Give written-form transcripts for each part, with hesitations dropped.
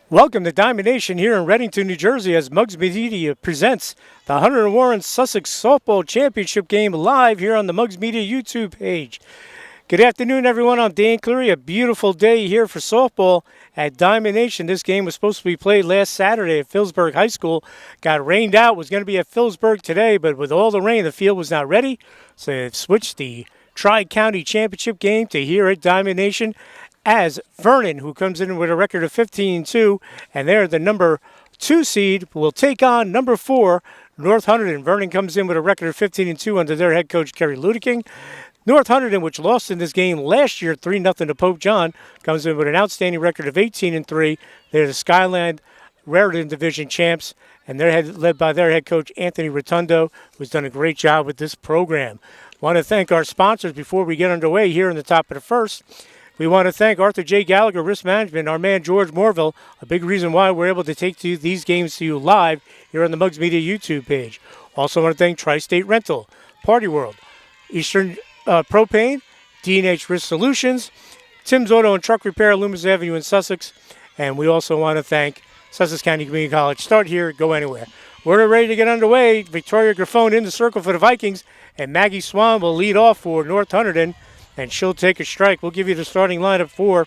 Welcome to Diamond Nation here in Reddington, New Jersey, as Muggs Media presents the Hunterdon-Warren-Sussex Softball Championship game live here on the Muggs Media YouTube page. Good afternoon, everyone. I'm Dan Cleary. A beautiful day here for softball at Diamond Nation. This game was supposed to be played last Saturday at Phillipsburg High School. Got rained out. Was going to be at Phillipsburg today, but with all the rain, the field was not ready. So they've switched the Tri-County Championship game to here at Diamond Nation, as Vernon, who comes in with a record of 15-2, and they're the number 2 seed, will take on number 4, North Hunterdon. Vernon comes in with a record of 15-2 under their head coach, Kerry Ludeking. North Hunterdon, which lost in this game last year 3-0 to Pope John, comes in with an outstanding record of 18-3. They're the Skyland Raritan Division champs, and they're led by their head coach, Anthony Rotundo, who's done a great job with this program. Want to thank our sponsors before we get underway here in the top of the first. We want to thank Arthur J. Gallagher Risk Management, our man George Morville, a big reason why we're able to take these games to you live here on the Muggs Media YouTube page. Also want to thank Tri-State Rental, Party World, Eastern Propane, D&H Risk Solutions, Tim's Auto and Truck Repair, Loomis Avenue in Sussex, and we also want to thank Sussex County Community College. Start here, go anywhere. We're ready to get underway. Victoria Grafone in the circle for the Vikings, and Maggie Swan will lead off for North Hunterdon, and she'll take a strike. We'll give you the starting lineup for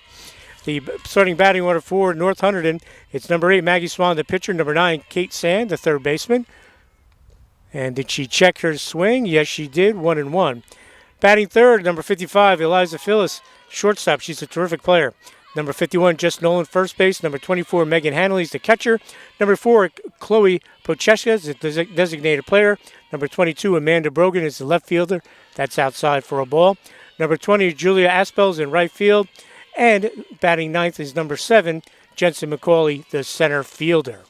the starting batting order for North Hunterdon. It's number 8, Maggie Swan, the pitcher. Number 9, Kate Sand, the third baseman. And did she check her swing? Yes, she did. 1-1. Batting third, number 55, Eliza Phyllis, shortstop. She's a terrific player. Number 51, Jess Nolan, first base. Number 24, Megan Hanley's the catcher. Number 4, Chloe Pocheska is the designated player. Number 22, Amanda Brogan is the left fielder. That's outside for a ball. Number 20, Julia Aspels in right field. And batting ninth is number 7, Jensen McCauley, the center fielder.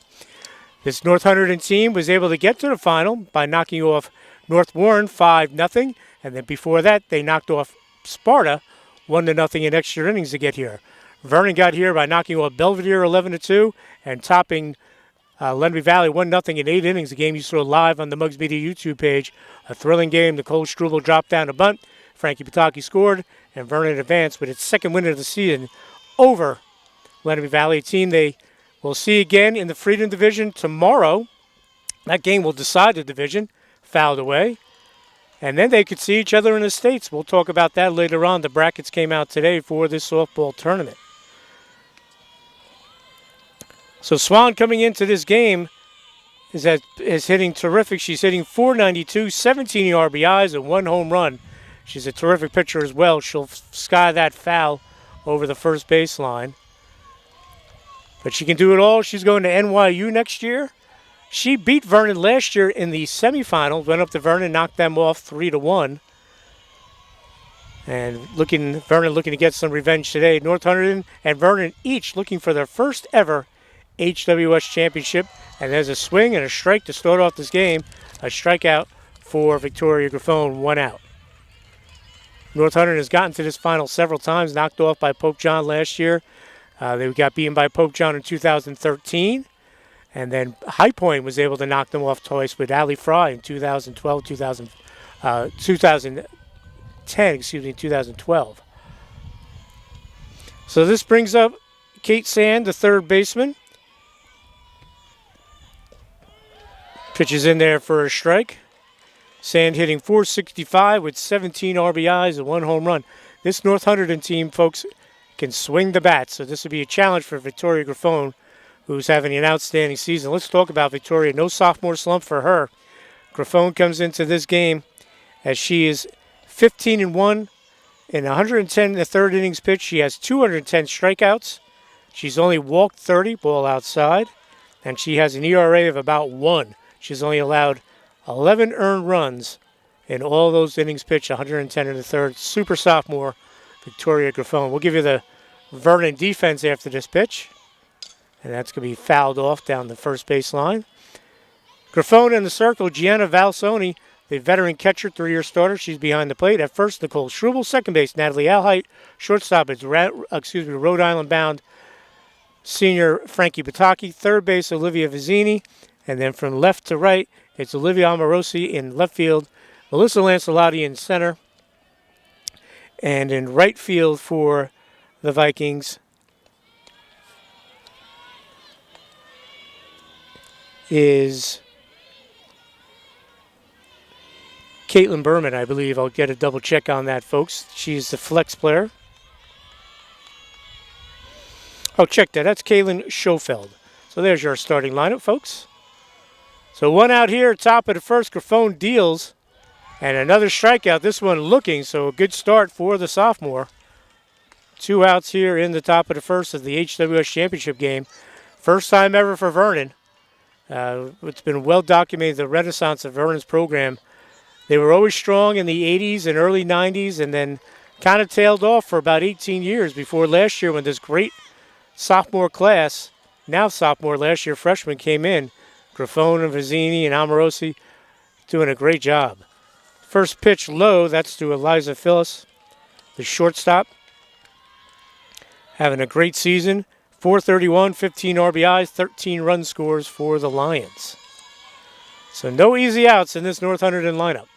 This North Hunterdon team was able to get to the final by knocking off North Warren 5-0. And then before that, they knocked off Sparta 1-0 in extra innings to get here. Vernon got here by knocking off Belvedere 11-2 and topping Lenby Valley 1-0 in 8 innings, a game you saw live on the Muggs Media YouTube page. A thrilling game. Nicole Struble dropped down a bunt. Frankie Pataki scored, and Vernon advanced with its second win of the season over Lenby Valley, a team they will see again in the Freedom Division tomorrow. That game will decide the division, fouled away. And then they could see each other in the States. We'll talk about that later on. The brackets came out today for this softball tournament. So Swan coming into this game is hitting terrific. She's hitting .492, 17 RBIs, and 1 home run. She's a terrific pitcher as well. She'll sky that foul over the first baseline. But she can do it all. She's going to NYU next year. She beat Vernon last year in the semifinals, went up to Vernon, knocked them off 3-1. And Vernon looking to get some revenge today. North Hunterdon and Vernon each looking for their first ever HWS championship. And there's a swing and a strike to start off this game. A strikeout for Victoria Grafone, 1 out. North Hunterdon has gotten to this final several times, knocked off by Pope John last year. They got beaten by Pope John in 2013. And then High Point was able to knock them off twice with Allie Fry in 2010, 2012. So this brings up Kate Sand, the third baseman. Pitches in there for a strike. Sand hitting .465 with 17 RBIs and 1 home run. This North Hunterdon team, folks, can swing the bat. So this would be a challenge for Victoria Grafone, who's having an outstanding season. Let's talk about Victoria. No sophomore slump for her. Grafone comes into this game as she is 15-1 in 110 in the third innings pitch. She has 210 strikeouts. She's only walked 30, ball outside, and she has an ERA of about 1. She's only allowed 11 earned runs in all those innings pitched, 110 in the third. Super sophomore Victoria Grafone. We'll give you the Vernon defense after this pitch. And that's going to be fouled off down the first baseline. Grafone in the circle, Gianna Valsoni, the veteran catcher, 3-year starter. She's behind the plate. At first, Nicole Struble. Second base, Natalie Alheit. Shortstop is Rhode Island-bound senior Frankie Pataki. Third base, Olivia Vizzini. And then from left to right, it's Olivia Amorosi in left field, Melissa Lancelotti in center. And in right field for the Vikings, is Caitlin Berman, I believe. I'll get a double check on that, folks. She's the flex player. Oh, check that. That's Kaylin Schofeld. So there's your starting lineup, folks. So one out here, top of the first. Grafone deals. And another strikeout. This one looking, so a good start for the sophomore. 2 outs here in the top of the first of the HWS championship game. First time ever for Vernon. It's been well documented, the renaissance of Vernon's program. They were always strong in the 80s and early 90s and then kind of tailed off for about 18 years before last year when this great sophomore class, now sophomore, last year freshman, came in. Grafone and Vizzini and Amorosi doing a great job. First pitch low, that's to Eliza Phyllis, the shortstop. Having a great season. 431, 15 RBIs, 13 run scores for the Lions. So no easy outs in this North Hunterdon lineup.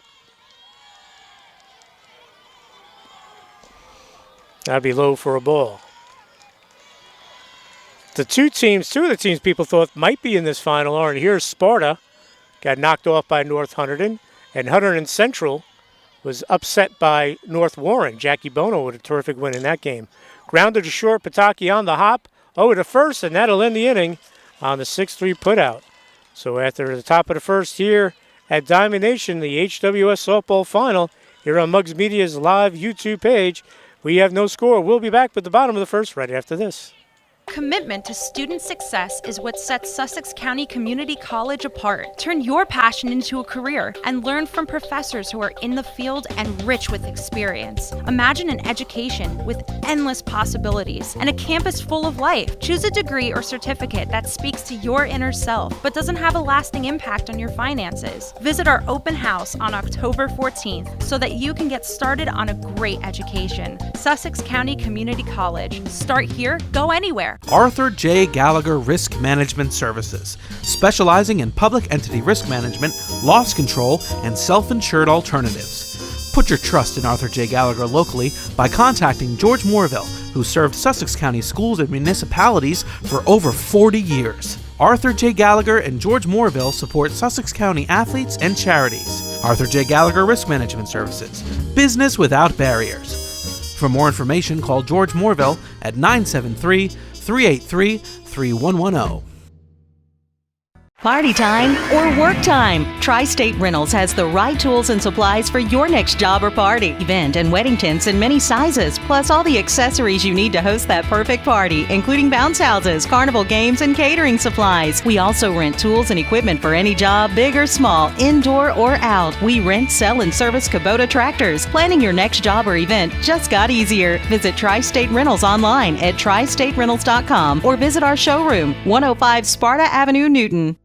That'd be low for a ball. Two of the teams people thought might be in this final aren't here. Sparta got knocked off by North Hunterdon, and Hunterdon Central was upset by North Warren. Jackie Bono with a terrific win in that game. Grounded to short, Pataki on the hop, over to first, and that'll end the inning on the 6-3 putout. So after the top of the first here at Diamond Nation, the HWS softball final, here on Muggs Media's live YouTube page, we have no score. We'll be back with the bottom of the first right after this. Commitment to student success is what sets Sussex County Community College apart. Turn your passion into a career and learn from professors who are in the field and rich with experience. Imagine an education with endless possibilities and a campus full of life. Choose a degree or certificate that speaks to your inner self but doesn't have a lasting impact on your finances. Visit our open house on October 14th so that you can get started on a great education. Sussex County Community College. Start here, go anywhere. Arthur J. Gallagher Risk Management Services, specializing in public entity risk management, loss control, and self-insured alternatives. Put your trust in Arthur J. Gallagher locally by contacting George Moorville, who served Sussex County schools and municipalities for over 40 years. Arthur J. Gallagher and George Moorville support Sussex County athletes and charities. Arthur J. Gallagher Risk Management Services, business without barriers. For more information, call George Moorville at 973-383-3110. Party time or work time? Tri-State Rentals has the right tools and supplies for your next job or party, event, and wedding tents in many sizes, plus all the accessories you need to host that perfect party, including bounce houses, carnival games, and catering supplies. We also rent tools and equipment for any job, big or small, indoor or out. We rent, sell, and service Kubota tractors. Planning your next job or event just got easier. Visit Tri-State Rentals online at tristaterentals.com or visit our showroom, 105 Sparta Avenue, Newton.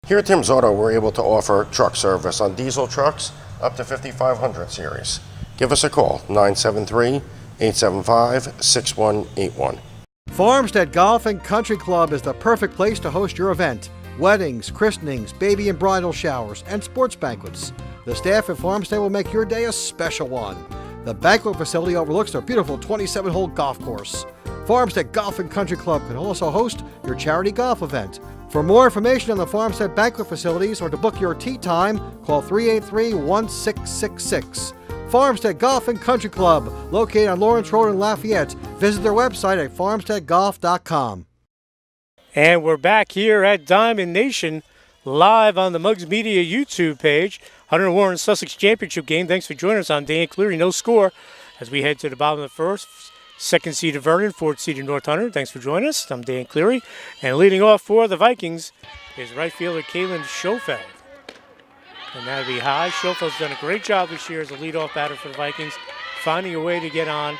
Here at Tim's Auto, we're able to offer truck service on diesel trucks up to 5500 series. Give us a call, 973-875-6181. Farmstead Golf and Country Club is the perfect place to host your event. Weddings, christenings, baby and bridal showers, and sports banquets. The staff at Farmstead will make your day a special one. The banquet facility overlooks their beautiful 27-hole golf course. Farmstead Golf and Country Club can also host your charity golf event. For more information on the Farmstead banquet facilities or to book your tee time, call 383-1666. Farmstead Golf and Country Club, located on Lawrence Road in Lafayette. Visit their website at farmsteadgolf.com. And we're back here at Diamond Nation, live on the Muggs Media YouTube page. Hunterdon-Warren-Sussex Championship game. Thanks for joining us on Dan Cleary. No score as we head to the bottom of the first. Second seed of Vernon, fourth seed of North Hunterdon. Thanks for joining us. I'm Dan Cleary. And leading off for the Vikings is right fielder Kaylin Schofeld. And that'll be high. Schofeld's done a great job this year as a leadoff batter for the Vikings, finding a way to get on.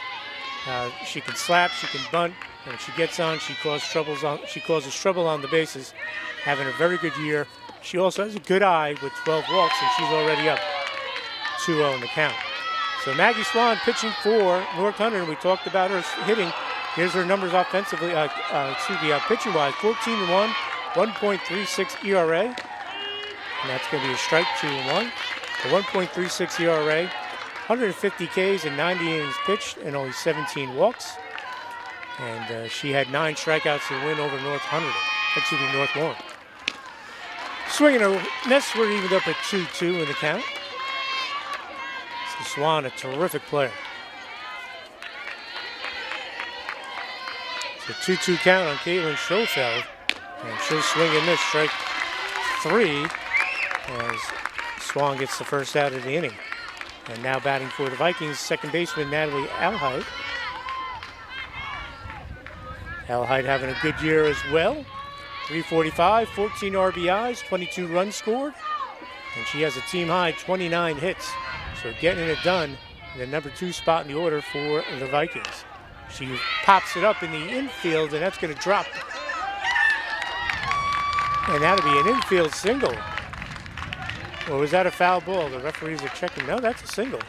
She can slap, she can bunt, and when she gets on, she causes trouble on the bases. Having a very good year. She also has a good eye with 12 walks, and she's already up 2-0 in the count. So Maggie Swan pitching for North Hunterdon. We talked about her hitting. Here's her numbers offensively, pitching-wise. 14-1, 1.36 ERA. And that's going to be a strike, 2-1. A 1.36 ERA, 150 Ks and 90 innings pitched and only 17 walks. And she had 9 strikeouts to win over North Warren. Swinging a miss, we're evened up at 2-2 in the count. So Swan, a terrific player. So 2-2 count on Caitlin Schofeld. And she'll swing and miss, strike 3, as Swan gets the first out of the inning. And now batting for the Vikings, second baseman Natalie Alhide. Alhide having a good year as well. 345, 14 RBIs, 22 runs scored. And she has a team high 29 hits. So getting it done in the number 2 spot in the order for the Vikings. She pops it up in the infield, and that's going to drop. And that'll be an infield single. Or was that a foul ball? The referees are checking. No, that's a single.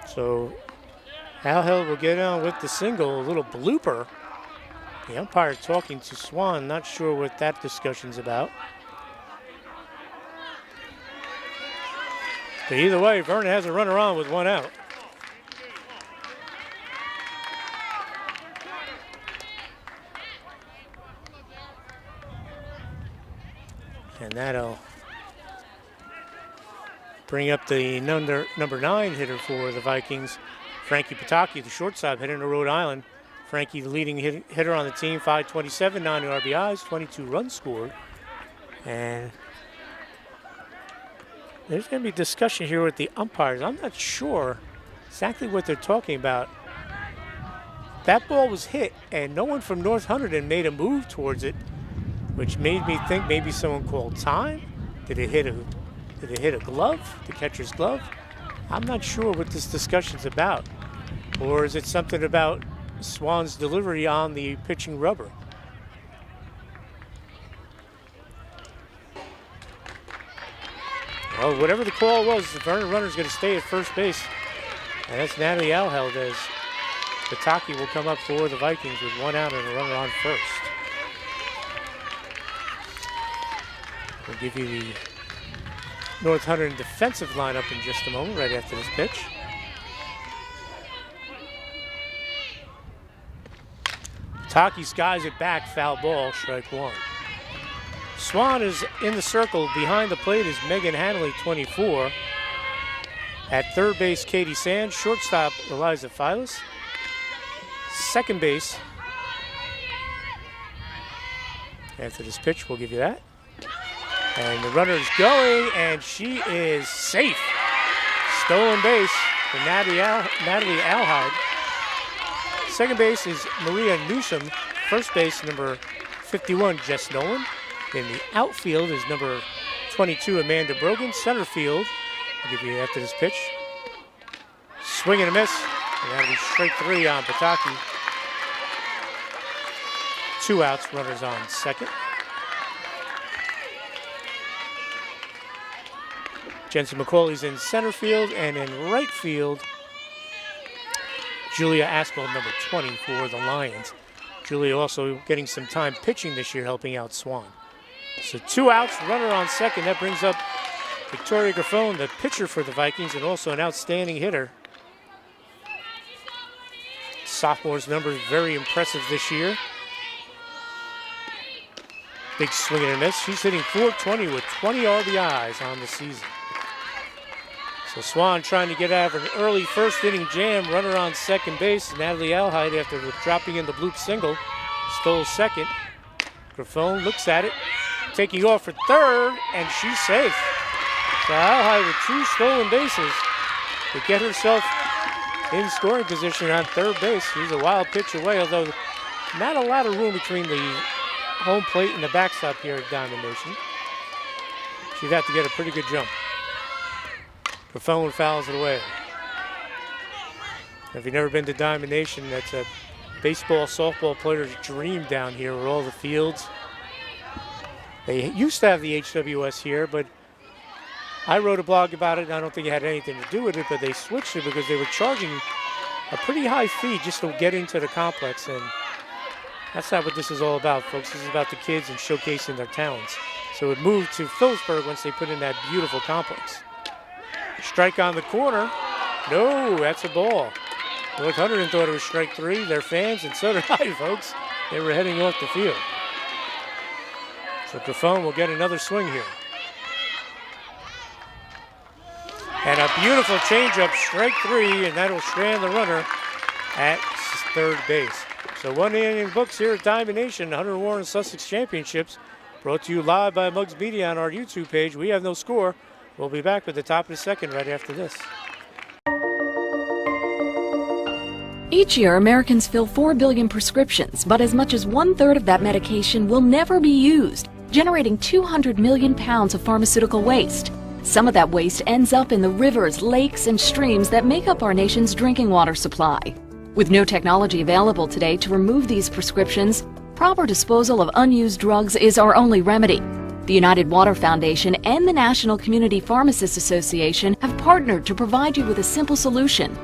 So Alhide will get on with the single. A little blooper. The umpire talking to Swan. Not sure what that discussion's about. But either way, Vernon has a runner on with 1 out. And that'll bring up the number 9 hitter for the Vikings, Frankie Pataki, the shortstop, hitting to Rhode Island. Frankie, the leading hitter on the team, 527, 9 RBIs, 22 runs scored. And there's going to be discussion here with the umpires. I'm not sure exactly what they're talking about. That ball was hit, and no one from North Hunterdon made a move towards it, which made me think maybe someone called time. Did it hit a glove, the catcher's glove? I'm not sure what this discussion's about. Or is it something about Swan's delivery on the pitching rubber? Well, whatever the call was, the Vernon runner's going to stay at first base. And that's Natalie Alhide, as Pataki will come up for the Vikings with 1 out and a runner on first. We'll give you the North Hunterdon defensive lineup in just a moment, right after this pitch. Pataki skies it back, foul ball, strike 1. Swan is in the circle. Behind the plate is Megan Hanley, 24. At third base, Katie Sands. Shortstop, Eliza Files. Second base. After this pitch, we'll give you that. And the runner is going, and she is safe. Stolen base for Natalie Alhide. Second base is Maria Newsom. First base, number 51, Jess Nolan. Then the outfield is number 22, Amanda Brogan. Center field, I'll give you after this pitch. Swing and a miss, and that'll be straight 3 on Pataki. 2 outs, runners on second. Jensen McCauley's in center field, and in right field, Julia Aspel, number 20 for the Lions. Julia also getting some time pitching this year, helping out Swan. So 2 outs, runner on second. That brings up Victoria Graffone, the pitcher for the Vikings, and also an outstanding hitter. Sophomore's numbers very impressive this year. Big swing and a miss. She's hitting .420 with 20 RBIs on the season. So Swan trying to get out of an early first inning jam. Runner on second base. Natalie Alhide, after dropping in the bloop single, stole second. Graffone looks at it, taking off for third, and she's safe. So Alhide with 2 stolen bases to get herself in scoring position on third base. She's a wild pitch away, although not a lot of room between the home plate and the backstop here at Diamond Nation. She'd have to get a pretty good jump. Graffone fouls it away. If you've never been to Diamond Nation, that's a baseball, softball player's dream down here with all the fields. They used to have the HWS here, but I wrote a blog about it, and I don't think it had anything to do with it, but they switched it because they were charging a pretty high fee just to get into the complex, and that's not what this is all about, folks. This is about the kids and showcasing their talents. So it moved to Phillipsburg once they put in that beautiful complex. Strike on the corner. No, that's a ball. North Hunterdon thought it was strike 3. They're fans, and so did I, folks. They were heading off the field. So Griffon will get another swing here. And a beautiful changeup, strike 3, and that'll strand the runner at third base. So 1 inning books here at Diamond Nation, Hunterdon-Warren-Sussex Championships, brought to you live by Muggs Media on our YouTube page. We have no score. We'll be back with the top of the second right after this. Each year, Americans fill 4 billion prescriptions, but as much as 1/3 of that medication will never be used, generating 200 million pounds of pharmaceutical waste. Some of that waste ends up in the rivers, lakes, and streams that make up our nation's drinking water supply. With no technology available today to remove these prescriptions, proper disposal of unused drugs is our only remedy. The United Water Foundation and the National Community Pharmacists Association have partnered to provide you with a simple solution.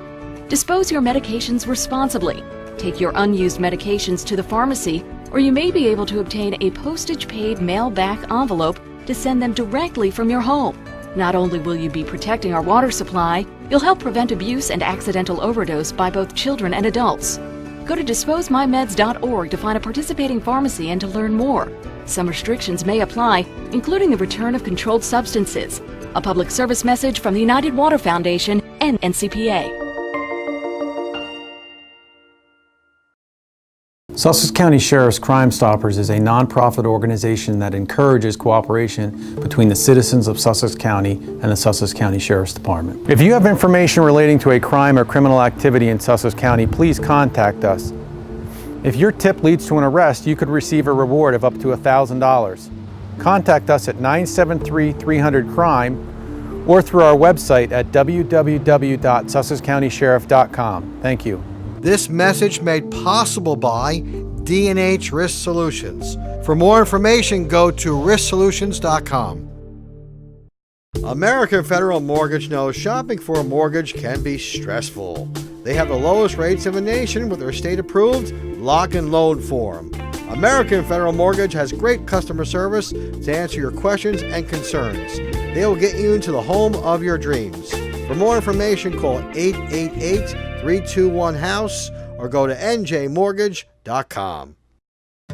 Dispose your medications responsibly. Take your unused medications to the pharmacy, or you may be able to obtain a postage-paid mail-back envelope to send them directly from your home. Not only will you be protecting our water supply, you'll help prevent abuse and accidental overdose by both children and adults. Go to disposemymeds.org to find a participating pharmacy and to learn more. Some restrictions may apply, including the return of controlled substances. A public service message from the United Water Foundation and NCPA. Sussex County Sheriff's Crime Stoppers is a nonprofit organization that encourages cooperation between the citizens of Sussex County and the Sussex County Sheriff's Department. If you have information relating to a crime or criminal activity in Sussex County, please contact us. If your tip leads to an arrest, you could receive a reward of up to $1,000. Contact us at 973-300-CRIME or through our website at www.sussexcountysheriff.com. Thank you. This message made possible by D&H Risk Solutions. For more information, go to risksolutions.com. American Federal Mortgage knows shopping for a mortgage can be stressful. They have the lowest rates in the nation with their state-approved lock and load form. American Federal Mortgage has great customer service to answer your questions and concerns. They will get you into the home of your dreams. For more information, call 888-321-HOUSE or go to njmortgage.com.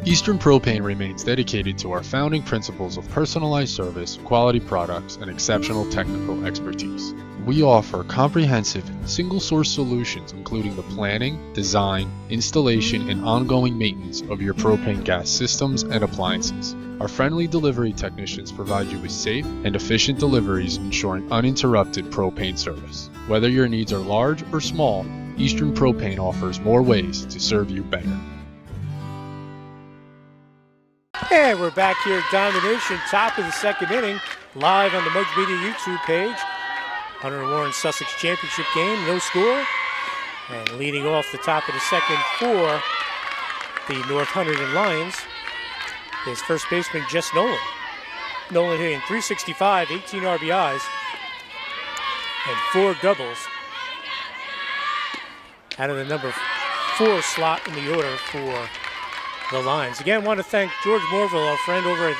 Eastern Propane remains dedicated to our founding principles of personalized service, quality products, and exceptional technical expertise. We offer comprehensive, single-source solutions including the planning, design, installation, and ongoing maintenance of your propane gas systems and appliances. Our friendly delivery technicians provide you with safe and efficient deliveries, ensuring uninterrupted propane service. Whether your needs are large or small, Eastern Propane offers more ways to serve you better. And we're back here at Diamond Nation, top of the second inning, live on the Muggs Media YouTube page. Hunterdon-Warren-Sussex Championship game, no score. And leading off the top of the second for the North Hunterdon Lions is first baseman Jess Nolan. Nolan hitting .365, 18 RBIs, and 4 doubles out of the number 4 slot in the order for the Lions. Again, want to thank George Morville, our friend over at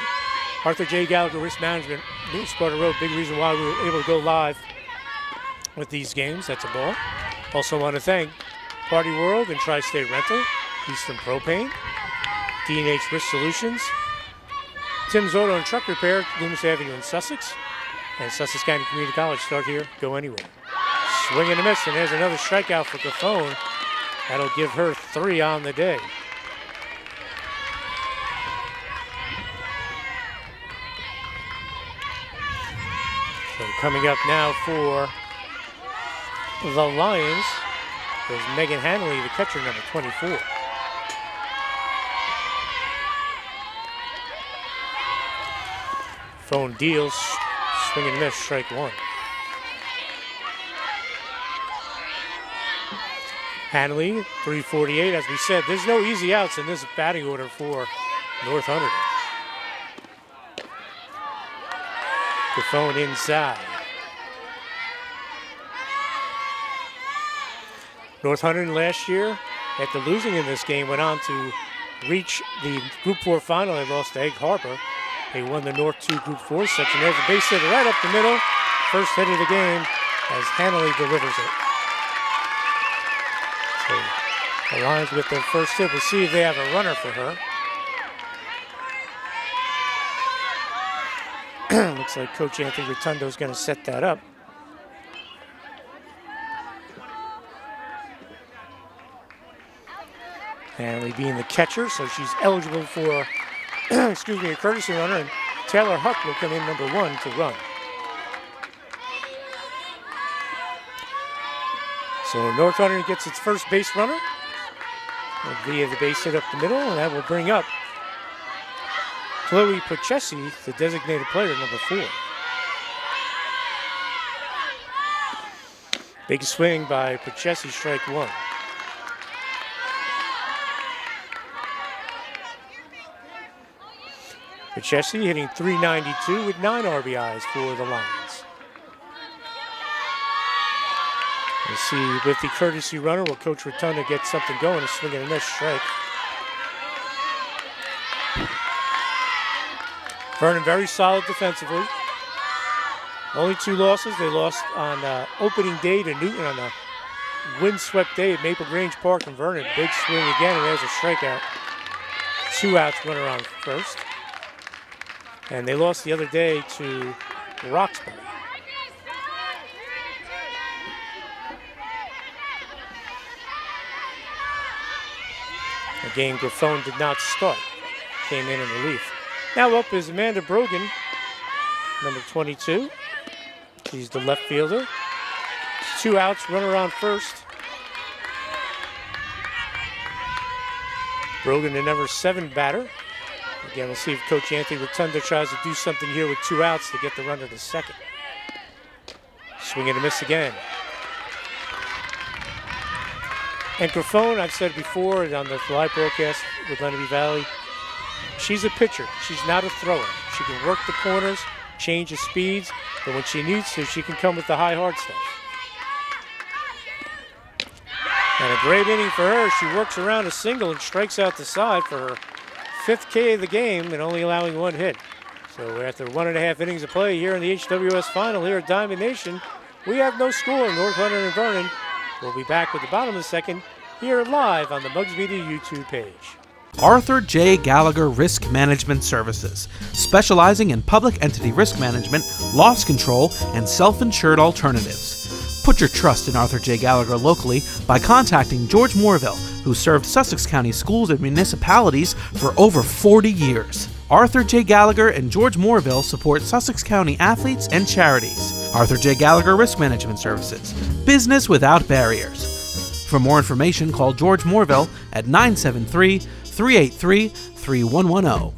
Arthur J. Gallagher Risk Management, Sparta Road. Big reason why we were able to go live with these games. That's a ball. Also want to thank Party World and Tri-State Rental, Eastern Propane, D&H Risk Solutions, Tim's Auto and Truck Repair, Loomis Avenue in Sussex, and Sussex County Community College. Start here, go anywhere. Swing and a miss, and there's another strikeout for Griffon. That'll give her 3 on the day. So coming up now for the Lions is Megan Hanley, the catcher, number 24. Phone deals, swing and miss, strike 1. Hanley, 348. As we said, there's no easy outs in this batting order for North Hunterdon. The phone inside. North Hunterdon last year, after losing in this game, went on to reach the Group 4 final. They lost to Egg Harbor. They won the North 2 Group 4 section. There's a base hit right up the middle. First hit of the game as Hanley delivers it. So the Lions with their first hit. We'll see if they have a runner for her. Looks like Coach Anthony Rotundo is going to set that up. Hanley being the catcher, so she's eligible for excuse me, a courtesy runner, and Taylor Huck will come in number 1 to run. So North Hunterdon gets its first base runner via the base hit up the middle, and that will bring up Chloe Puchesi, the designated player, number 4. Big swing by Puchesi, strike 1. Puchesi hitting .392 with 9 RBIs for the Lions. We'll see with the courtesy runner, will Coach Rotunda get something going? A swing and a miss, strike. Vernon very solid defensively. Only 2 losses. They lost on opening day to Newton on a windswept day at Maple Grange Park in Vernon. Big swing again, and there's a strikeout. 2 outs, runner on first. And they lost the other day to Roxbury. Again, Griffon did not start. Came in relief. Now up is Amanda Brogan, number 22. She's the left fielder. 2 outs, runner on first. Brogan, the number 7 batter. Again, we'll see if Coach Anthony Rotunda tries to do something here with 2 outs to get the runner to second. Swing and a miss again. And Griffon, I've said before on the live broadcast with Lenape Valley, she's a pitcher. She's not a thrower. She can work the corners, change the speeds, but when she needs to, she can come with the high, hard stuff. And a great inning for her. She works around a single and strikes out the side for her 5th K of the game and only allowing 1 hit. So after 1.5 innings of play here in the HWS final here at Diamond Nation, we have no score. North Hunterdon and Vernon. We'll be back with the bottom of the second here live on the Mugs Media YouTube page. Arthur J. Gallagher Risk Management Services, specializing in public entity risk management, loss control, and self-insured alternatives. Put your trust in Arthur J. Gallagher locally by contacting George Moorville, who served Sussex County schools and municipalities for over 40 years. Arthur J. Gallagher and George Moorville support Sussex County athletes and charities. Arthur J. Gallagher Risk Management Services, business without barriers. For more information, call George Moorville at 973-383-3110.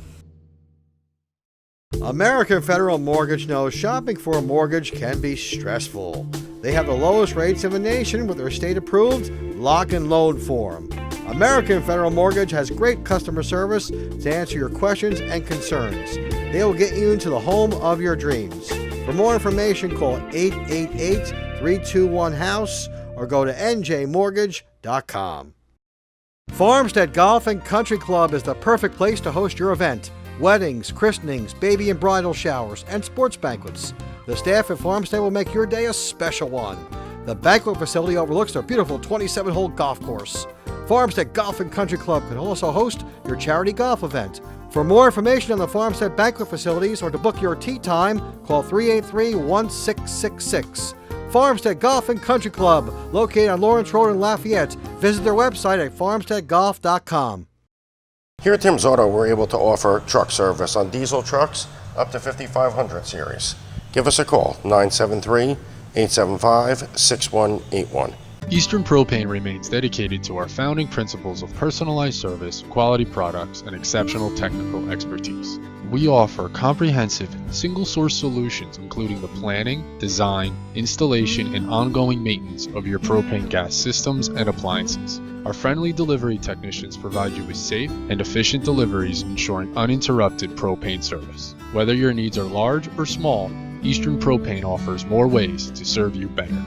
American Federal Mortgage knows shopping for a mortgage can be stressful. They have the lowest rates in the nation with their state-approved lock and load form. American Federal Mortgage has great customer service to answer your questions and concerns. They will get you into the home of your dreams. For more information, call 888-321-HOUSE or go to njmortgage.com. Farmstead Golf and Country Club is the perfect place to host your event. Weddings, christenings, baby and bridal showers, and sports banquets. The staff at Farmstead will make your day a special one. The banquet facility overlooks their beautiful 27-hole golf course. Farmstead Golf and Country Club can also host your charity golf event. For more information on the Farmstead banquet facilities or to book your tee time, call 383-1666. Farmstead Golf and Country Club, located on Lawrence Road in Lafayette. Visit their website at farmsteadgolf.com. Here at Tim's Auto, we're able to offer truck service on diesel trucks up to 5500 series. Give us a call, 973-875-6181. Eastern Propane remains dedicated to our founding principles of personalized service, quality products, and exceptional technical expertise. We offer comprehensive, single-source solutions including the planning, design, installation, and ongoing maintenance of your propane gas systems and appliances. Our friendly delivery technicians provide you with safe and efficient deliveries, ensuring uninterrupted propane service. Whether your needs are large or small, Eastern Propane offers more ways to serve you better.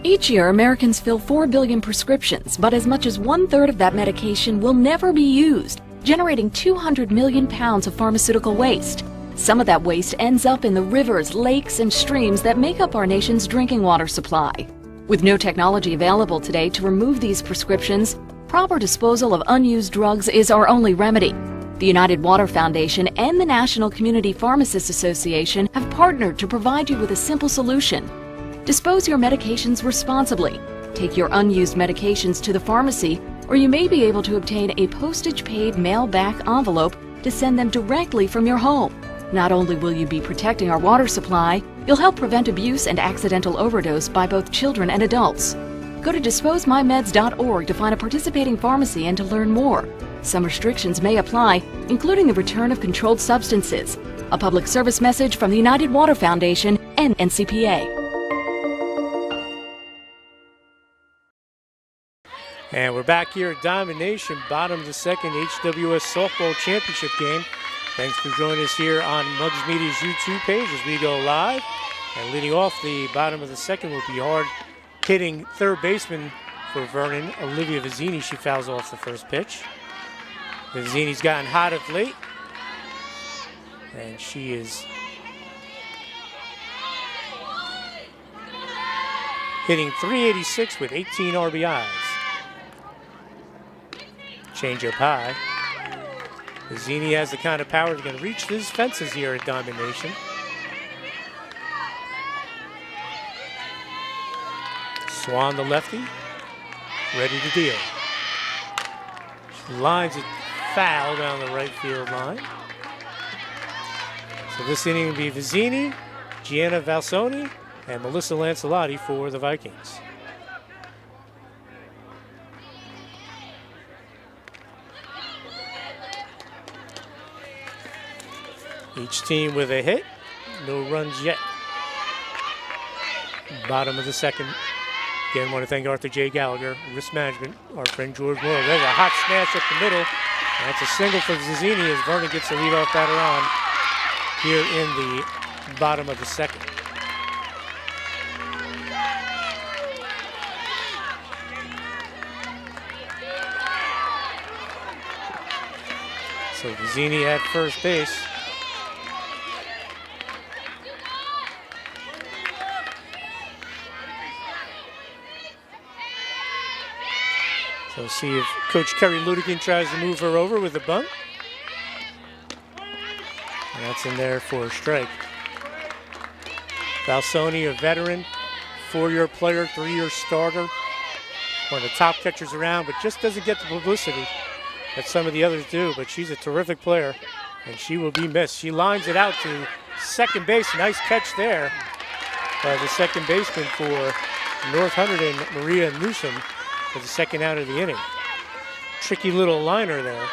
Each year, Americans fill 4 billion prescriptions, but as much as 1/3 of that medication will never be used, generating 200 million pounds of pharmaceutical waste. Some of that waste ends up in the rivers, lakes, and streams that make up our nation's drinking water supply. With no technology available today to remove these prescriptions, proper disposal of unused drugs is our only remedy. The United Water Foundation and the National Community Pharmacists Association have partnered to provide you with a simple solution. Dispose your medications responsibly. Take your unused medications to the pharmacy, or you may be able to obtain a postage-paid mail-back envelope to send them directly from your home. Not only will you be protecting our water supply, you'll help prevent abuse and accidental overdose by both children and adults. Go to disposemymeds.org to find a participating pharmacy and to learn more. Some restrictions may apply, including the return of controlled substances. A public service message from the United Water Foundation and NCPA. And we're back here at Diamond Nation, bottom of the second HWS Softball Championship game. Thanks for joining us here on Mugs Media's YouTube page as we go live. And leading off the bottom of the second will be hard-hitting third baseman for Vernon, Olivia Vizzini. She fouls off the first pitch. Vizzini's gotten hot of late. And she is hitting .386 with 18 RBIs. Change up high. Vizzini has the kind of power that can reach these fences here at Diamond Nation. Swan, the lefty, ready to deal. She lines it foul down the right field line. So this inning will be Vizzini, Gianna Valsoni, and Melissa Lancelotti for the Vikings. Each team with a hit, no runs yet. Bottom of the second. Again, want to thank Arthur J. Gallagher, Risk Management, our friend George Moore. There's a hot smash up the middle. That's a single for Zizzini as Vernon gets the leadoff batter on here in the bottom of the second. So Vizzini at first base. So see if Coach Kerry Ludigan tries to move her over with a bunt. And that's in there for a strike. Valsoni, a veteran, 4-year player, 3-year starter. One of the top catchers around, but just doesn't get the publicity that some of the others do. But she's a terrific player, and she will be missed. She lines it out to second base. Nice catch there by the second baseman for North Hunterdon, Maria Newsom, for the second out of the inning. Tricky little liner there.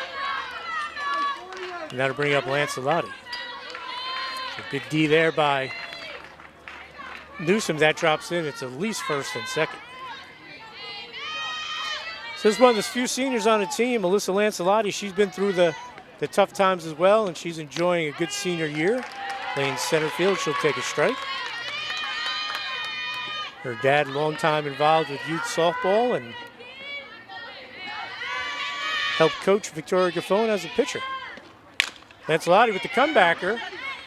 And that'll bring up Lancelotti. So good D there by Newsom. That drops in. It's at least first and second. So this is one of the few seniors on the team, Melissa Lancelotti. She's been through the tough times as well, and she's enjoying a good senior year. Playing center field, she'll take a strike. Her dad, long time involved with youth softball and helped coach Victoria Gaffone as a pitcher. Lancelotti with the comebacker.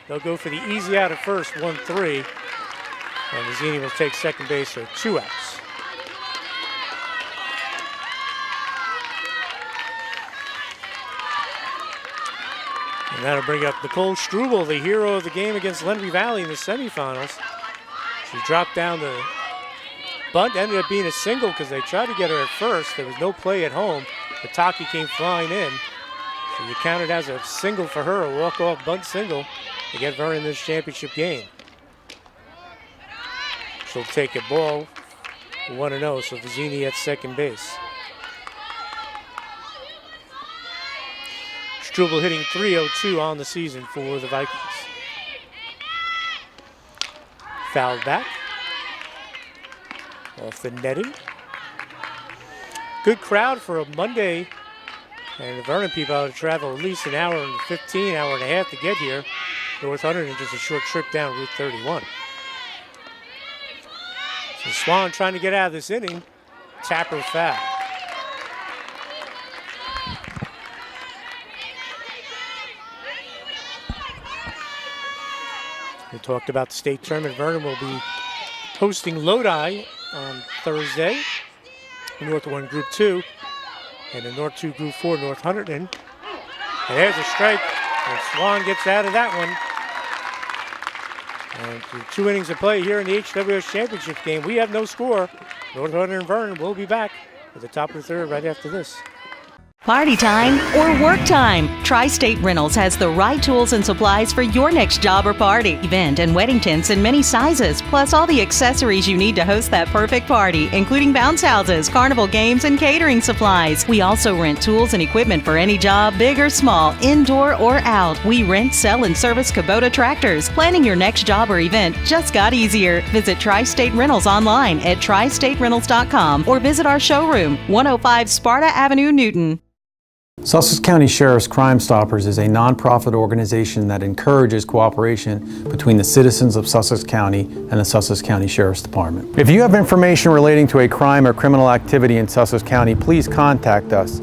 They'll go for the easy out at first, 1-3. And Vizzini will take second base, so 2 outs. And that'll bring up Nicole Struble, the hero of the game against Lenby Valley in the semifinals. She dropped down the bunt, ended up being a single because they tried to get her at first. There was no play at home. Pataki came flying in. So you count it as a single for her, a walk-off bunt single to get Vernon in this championship game. She'll take a ball, 1-0, so Vizzini at second base. Struble hitting .302 on the season for the Vikings. Fouled back. Off the netting. Good crowd for a Monday, and the Vernon people had to travel at least an hour and 15, hour and a half to get here. North Hunterdon just a short trip down Route 31. So Swan trying to get out of this inning. Tapper foul. We talked about the state tournament. Vernon will be hosting Lodi on Thursday. North Warren Group 2. And the North 2 Group 4, North Hunterdon. And there's a strike, and Swan gets out of that one. And through 2 innings of play here in the HWS Championship game, we have no score. North Hunterdon and Vernon will be back at the top of the third right after this. Party time or work time? Tri-State Rentals has the right tools and supplies for your next job or party, event, and wedding tents in many sizes, plus all the accessories you need to host that perfect party, including bounce houses, carnival games, and catering supplies. We also rent tools and equipment for any job, big or small, indoor or out. We rent, sell, and service Kubota tractors. Planning your next job or event just got easier. Visit Tri-State Rentals online at tristaterentals.com or visit our showroom, 105 Sparta Avenue, Newton. Sussex County Sheriff's Crime Stoppers is a nonprofit organization that encourages cooperation between the citizens of Sussex County and the Sussex County Sheriff's Department. If you have information relating to a crime or criminal activity in Sussex County, please contact us.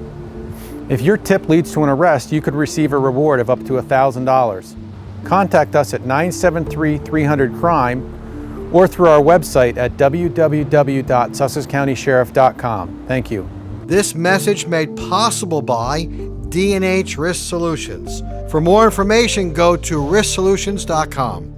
If your tip leads to an arrest, you could receive a reward of up to $1,000. Contact us at 973-300-CRIME or through our website at www.sussexcountysheriff.com. Thank you. This message made possible by D&H Risk Solutions. For more information, go to risksolutions.com.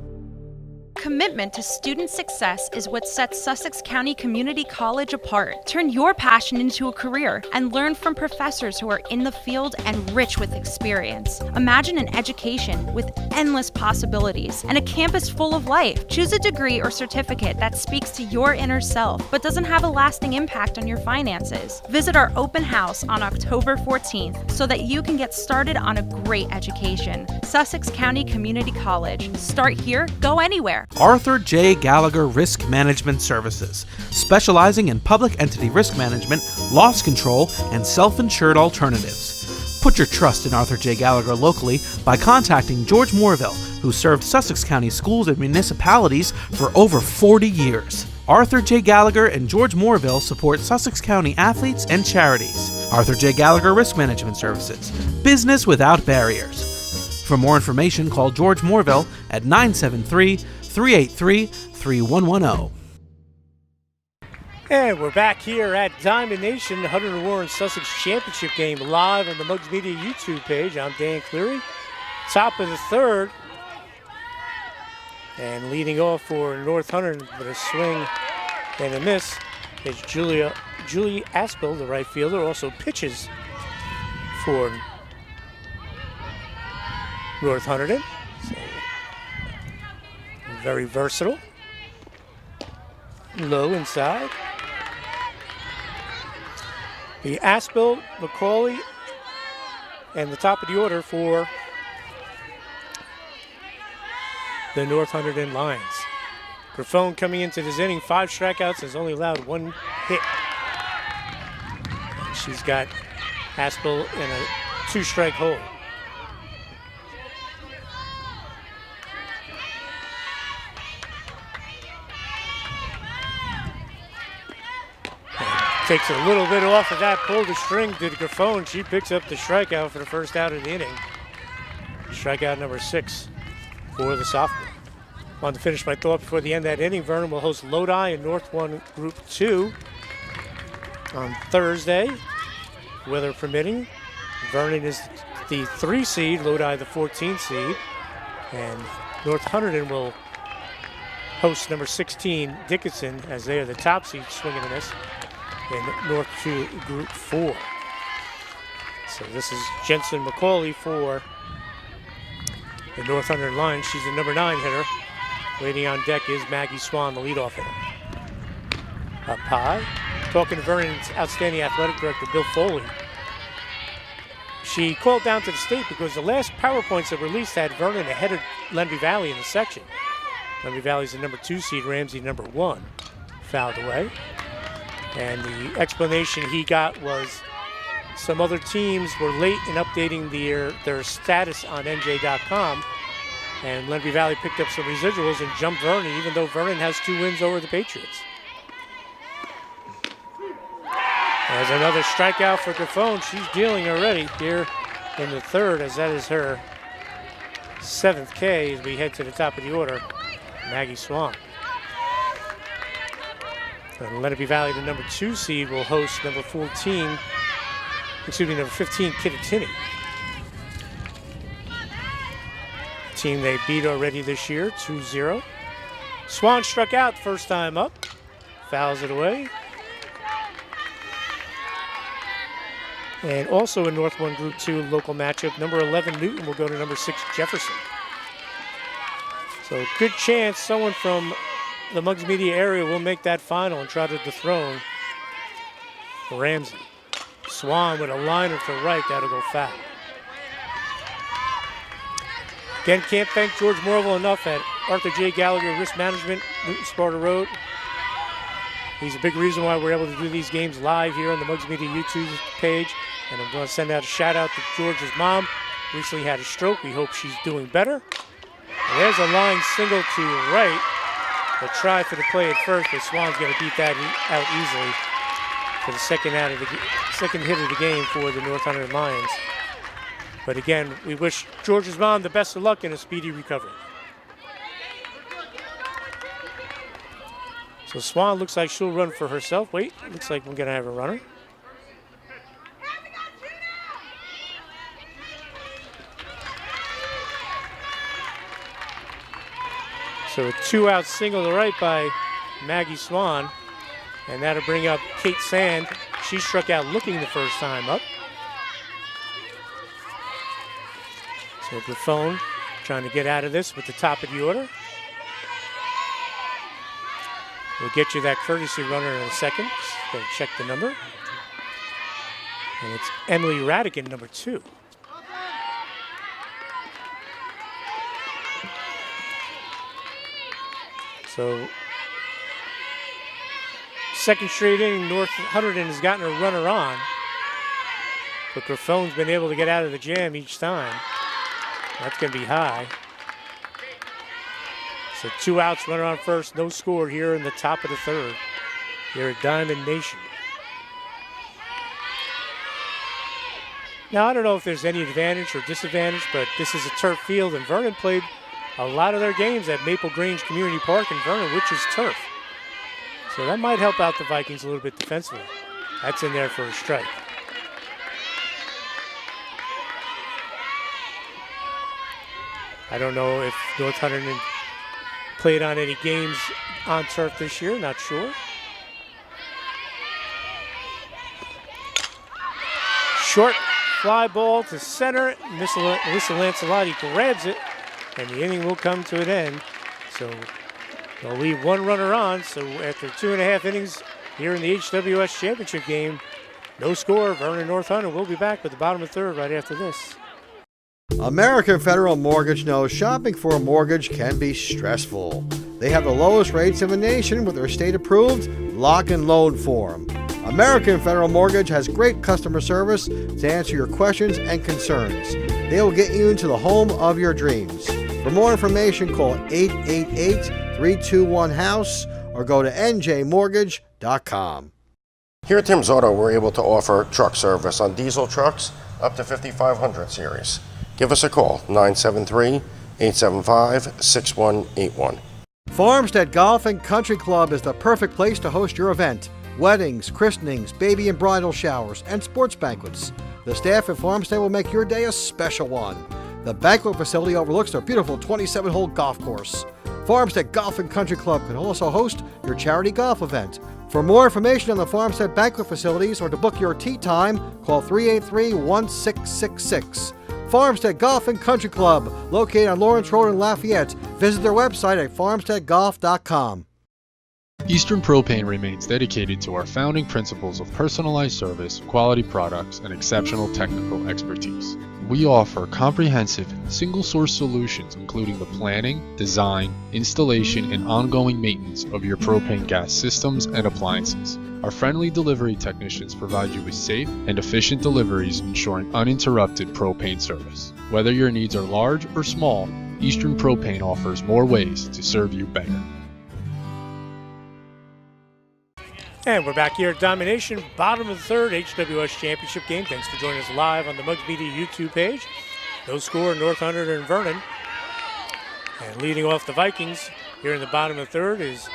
Commitment to student success is what sets Sussex County Community College apart. Turn your passion into a career and learn from professors who are in the field and rich with experience. Imagine an education with endless possibilities and a campus full of life. Choose a degree or certificate that speaks to your inner self but doesn't have a lasting impact on your finances. Visit our open house on October 14th so that you can get started on a great education. Sussex County Community College. Start here, go anywhere. Arthur J. Gallagher Risk Management Services, specializing in public entity risk management, loss control, and self-insured alternatives. Put your trust in Arthur J. Gallagher locally by contacting George Moorville, who served Sussex County schools and municipalities for over 40 years. Arthur J. Gallagher and George Moorville support Sussex County athletes and charities. Arthur J. Gallagher Risk Management Services, business without barriers. For more information, call George Moorville at 973-383-3110. And we're back here at Diamond Nation, Hunterdon-Warren-Sussex Championship game live on the Mugs Media YouTube page. I'm Dan Cleary. Top of the third. And leading off for North Hunterdon with a swing and a miss is Julie Aspel, the right fielder, also pitches for North Hunterdon. So, very versatile. Low inside. The Aspel, McCauley, and the top of the order for the North Hunterdon Lions. Grafone coming into this inning, 5 strikeouts, has only allowed 1 hit. And she's got Aspel in a 2-strike hole. Takes a little bit off of that, pulled the string to Grafone. She picks up the strikeout for the first out of the inning. Strikeout number 6 for the sophomore. Want to finish my thought before the end of that inning. Vernon will host Lodi in North 1 Group 2 on Thursday, weather permitting. Vernon is the 3 seed, Lodi the 14 seed. And North Hunterdon will host number 16, Dickinson, as they are the top seed, swinging a miss in North 2 Group 4. So this is Jensen McCauley for the North Hunterdon Lions. She's the number 9 hitter. Waiting on deck is Maggie Swan, the leadoff hitter. Up high, talking to Vernon's outstanding athletic director, Bill Foley. She called down to the state because the last PowerPoints that were released had Vernon ahead of Lenby Valley in the section. Lenby Valley's the number 2 seed, Ramsey number 1. Fouled away. And the explanation he got was some other teams were late in updating their status on NJ.com, and Lenby Valley picked up some residuals and jumped Vernon, even though Vernon has 2 wins over the Patriots. There's another strikeout for Grafone. She's dealing already here in the third, as that is her 7th K as we head to the top of the order, Maggie Swan. And Lenby Valley, the number 2 seed, will host number 14, excuse me, number 15, Kittatinny. Team they beat already this year, 2-0. Swan struck out the first time up, fouls it away. And also in North 1 Group 2 local matchup, number 11 Newton will go to number 6 Jefferson. So good chance someone from the Muggs Media area will make that final and try to dethrone Ramsey. Swan with a liner to right, that'll go foul. Again, can't thank George Morville enough at Arthur J. Gallagher Risk Management, Newton Sparta Road. He's a big reason why we're able to do these games live here on the Muggs Media YouTube page. And I'm going to send out a shout out to George's mom. Recently had a stroke. We hope she's doing better. And there's a line single to right. A try for the play at first, but Swan's going to beat that out easily for the second hit of the game for the North Hunterdon Lions. But again, we wish George's mom the best of luck and a speedy recovery. So Swan looks like she'll run for herself. Wait, looks like we're going to have a runner. So a 2-out single to right by Maggie Swan. And that'll bring up Kate Sand. She struck out looking the first time up. So Griffone trying to get out of this with the top of the order. We'll get you that courtesy runner in a second. Just gotta check the number. And it's Emily Radigan, number 2. So, second straight inning, North Hunterdon has gotten a runner on. But Griffone's been able to get out of the jam each time. That's going to be high. So 2 outs, runner on first, no score here in the top of the third here at Diamond Nation. Now, I don't know if there's any advantage or disadvantage, but this is a turf field, and Vernon played a lot of their games at Maple Grange Community Park in Vernon, which is turf. So that might help out the Vikings a little bit defensively. That's in there for a strike. I don't know if North Hunterdon played on any games on turf this year, not sure. Short fly ball to center. Alyssa Lancelotti grabs it, and the inning will come to an end. So they'll leave one runner on. So after 2.5 innings here in the HWS Championship game, no score. Vernon North Hunterdon will be back with the bottom of the third right after this. American Federal Mortgage knows shopping for a mortgage can be stressful. They have the lowest rates in the nation with their state-approved lock and loan form. American Federal Mortgage has great customer service to answer your questions and concerns. They will get you into the home of your dreams. For more information, call 888-321-HOUSE or go to njmortgage.com. Here at Tim's Auto, we're able to offer truck service on diesel trucks up to 5500 series. Give us a call, 973-875-6181. Farmstead Golf and Country Club is the perfect place to host your event. Weddings, christenings, baby and bridal showers, and sports banquets. The staff at Farmstead will make your day a special one. The banquet facility overlooks their beautiful 27-hole golf course. Farmstead Golf and Country Club can also host your charity golf event. For more information on the Farmstead banquet facilities or to book your tee time, call 383-1666. Farmstead Golf and Country Club, located on Lawrence Road in Lafayette. Visit their website at farmsteadgolf.com. Eastern Propane remains dedicated to our founding principles of personalized service, quality products, and exceptional technical expertise. We offer comprehensive, single-source solutions including the planning, design, installation, and ongoing maintenance of your propane gas systems and appliances. Our friendly delivery technicians provide you with safe and efficient deliveries, ensuring uninterrupted propane service. Whether your needs are large or small, Eastern Propane offers more ways to serve you better. And we're back here at Domination, bottom of the third HWS Championship game. Thanks for joining us live on the Muggs Media YouTube page. No score, North Hunterdon and Vernon. And leading off the Vikings here in the bottom of the third is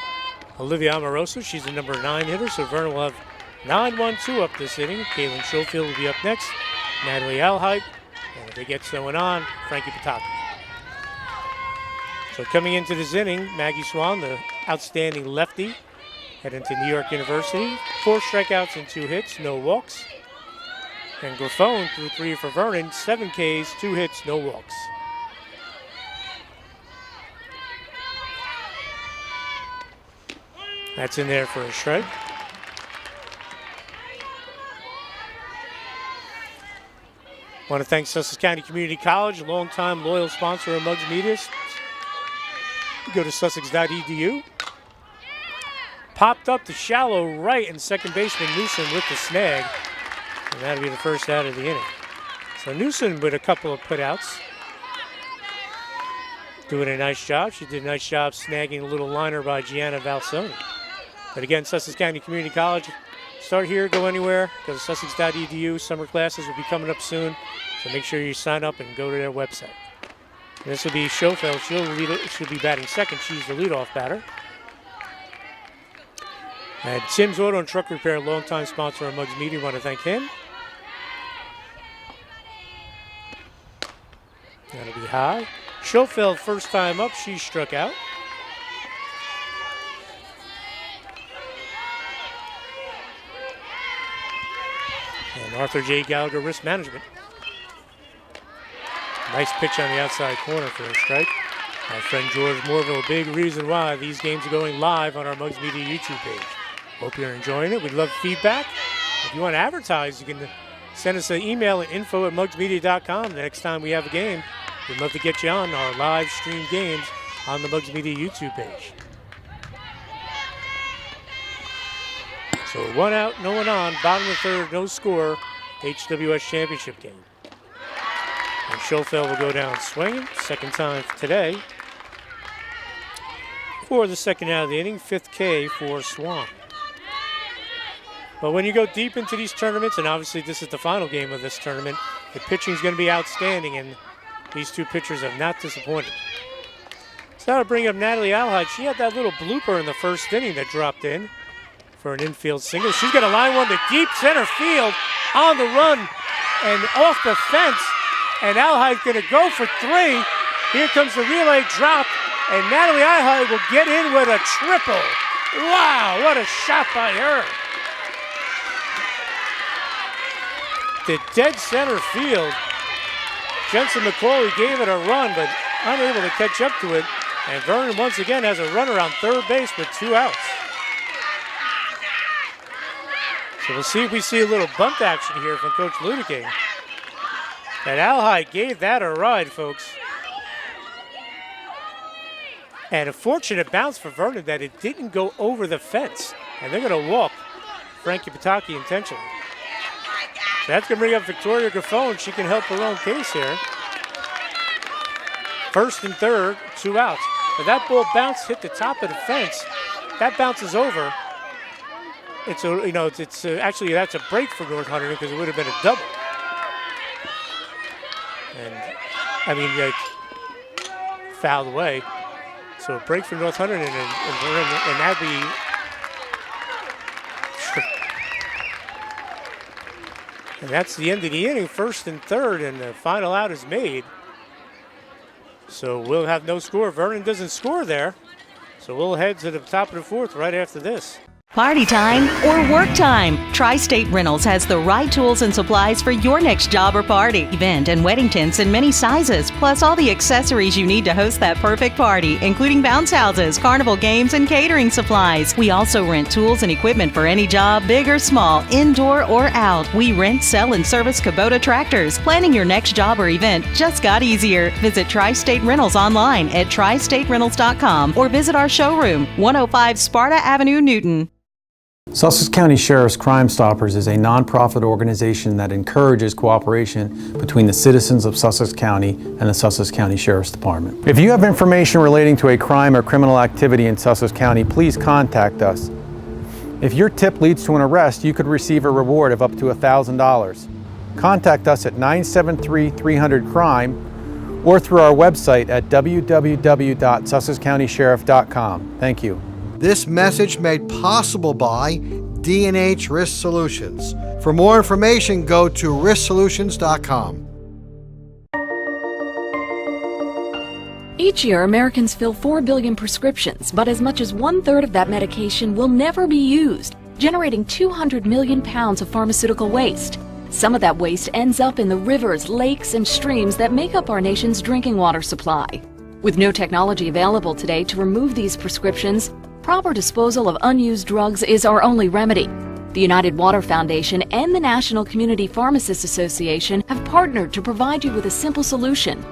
Olivia Amoroso. She's the number 9 hitter, so Vernon will have 9-1-2 up this inning. Caitlin Schofield will be up next. Natalie Alheit. And if it gets going on, Frankie Pataki. So coming into this inning, Maggie Swan, the outstanding lefty, heading to New York University. 4 strikeouts and 2 hits, no walks. And Grafone threw 3 for Vernon, 7 Ks, 2 hits, no walks. That's in there for a strike. Want to thank Sussex County Community College, a longtime loyal sponsor of Mugs Media. Go to sussex.edu. Popped up to shallow right, and second baseman Newsom with the snag. And that'll be the first out of the inning. So Newsom with a couple of putouts. Doing a nice job. She did a nice job snagging a little liner by Gianna Valsoni. But again, Sussex County Community College. Start here, go anywhere. Go to sussex.edu. Summer classes will be coming up soon. So make sure you sign up and go to their website. And this will be Schofield. She'll be batting second. She's the leadoff batter. And Tim's Auto and Truck Repair, longtime sponsor of Mugs Media. Want to thank him. That'll be high. Schofield, first time up, she struck out. And Arthur J. Gallagher, risk management. Nice pitch on the outside corner for a strike. Our friend George Moorville, a big reason why these games are going live on our Mugs Media YouTube page. Hope you're enjoying it. We'd love feedback. If you want to advertise, you can send us an email at info@mugsmedia.com. The next time we have a game, we'd love to get you on our live stream games on the Mugs Media YouTube page. So 1 out, no one on. Bottom of the third, no score. HWS championship game. And Schofield will go down swinging. Second time for today. For the second out of the inning, 5th K for Swan. But when you go deep into these tournaments, and obviously this is the final game of this tournament, the pitching is going to be outstanding, and these two pitchers have not disappointed. So that'll bring up Natalie Alheit. She had that little blooper in the first inning that dropped in for an infield single. She's going to line one to deep center field on the run and off the fence. And Alheit going to go for 3. Here comes the relay drop, and Natalie Alheit will get in with a triple. Wow, what a shot by her. To dead center field. Jensen McCauley gave it a run, but unable to catch up to it. And Vernon once again has a runner on third base with 2 outs. So we'll see if we see a little bunt action here from Coach Ludeking. And Alheit gave that a ride, folks. And a fortunate bounce for Vernon that it didn't go over the fence. And they're going to walk Frankie Pataki intentionally. So that's going to bring up Victoria Grafone. She can help her own case here. First and third, 2 outs. But that ball bounced, hit the top of the fence. That bounces over. Actually that's a break for North Hunterdon because it would have been a double. And fouled away. So a break for North Hunterdon, and that'd be. And that's the end of the inning, first and third, and the final out is made. So we'll have no score. Vernon doesn't score there. So we'll head to the top of the fourth right after this. Party time or work time? Tri-State Rentals has the right tools and supplies for your next job or party, event, and wedding tents in many sizes, plus all the accessories you need to host that perfect party, including bounce houses, carnival games, and catering supplies. We also rent tools and equipment for any job, big or small, indoor or out. We rent, sell, and service Kubota tractors. Planning your next job or event just got easier. Visit Tri-State Rentals online at tristaterentals.com or visit our showroom, 105 Sparta Avenue, Newton. Sussex County Sheriff's Crime Stoppers is a nonprofit organization that encourages cooperation between the citizens of Sussex County and the Sussex County Sheriff's Department. If you have information relating to a crime or criminal activity in Sussex County, please contact us. If your tip leads to an arrest, you could receive a reward of up to $1,000. Contact us at 973-300-CRIME or through our website at www.sussexcountysheriff.com. Thank you. This message made possible by D&H Risk Solutions. For more information, go to risksolutions.com. Each year, Americans fill 4 billion prescriptions, but as much as 1/3 of that medication will never be used, generating 200 million pounds of pharmaceutical waste. Some of that waste ends up in the rivers, lakes, and streams that make up our nation's drinking water supply. With no technology available today to remove these prescriptions, proper disposal of unused drugs is our only remedy. The United Water Foundation and the National Community Pharmacists Association have partnered to provide you with a simple solution.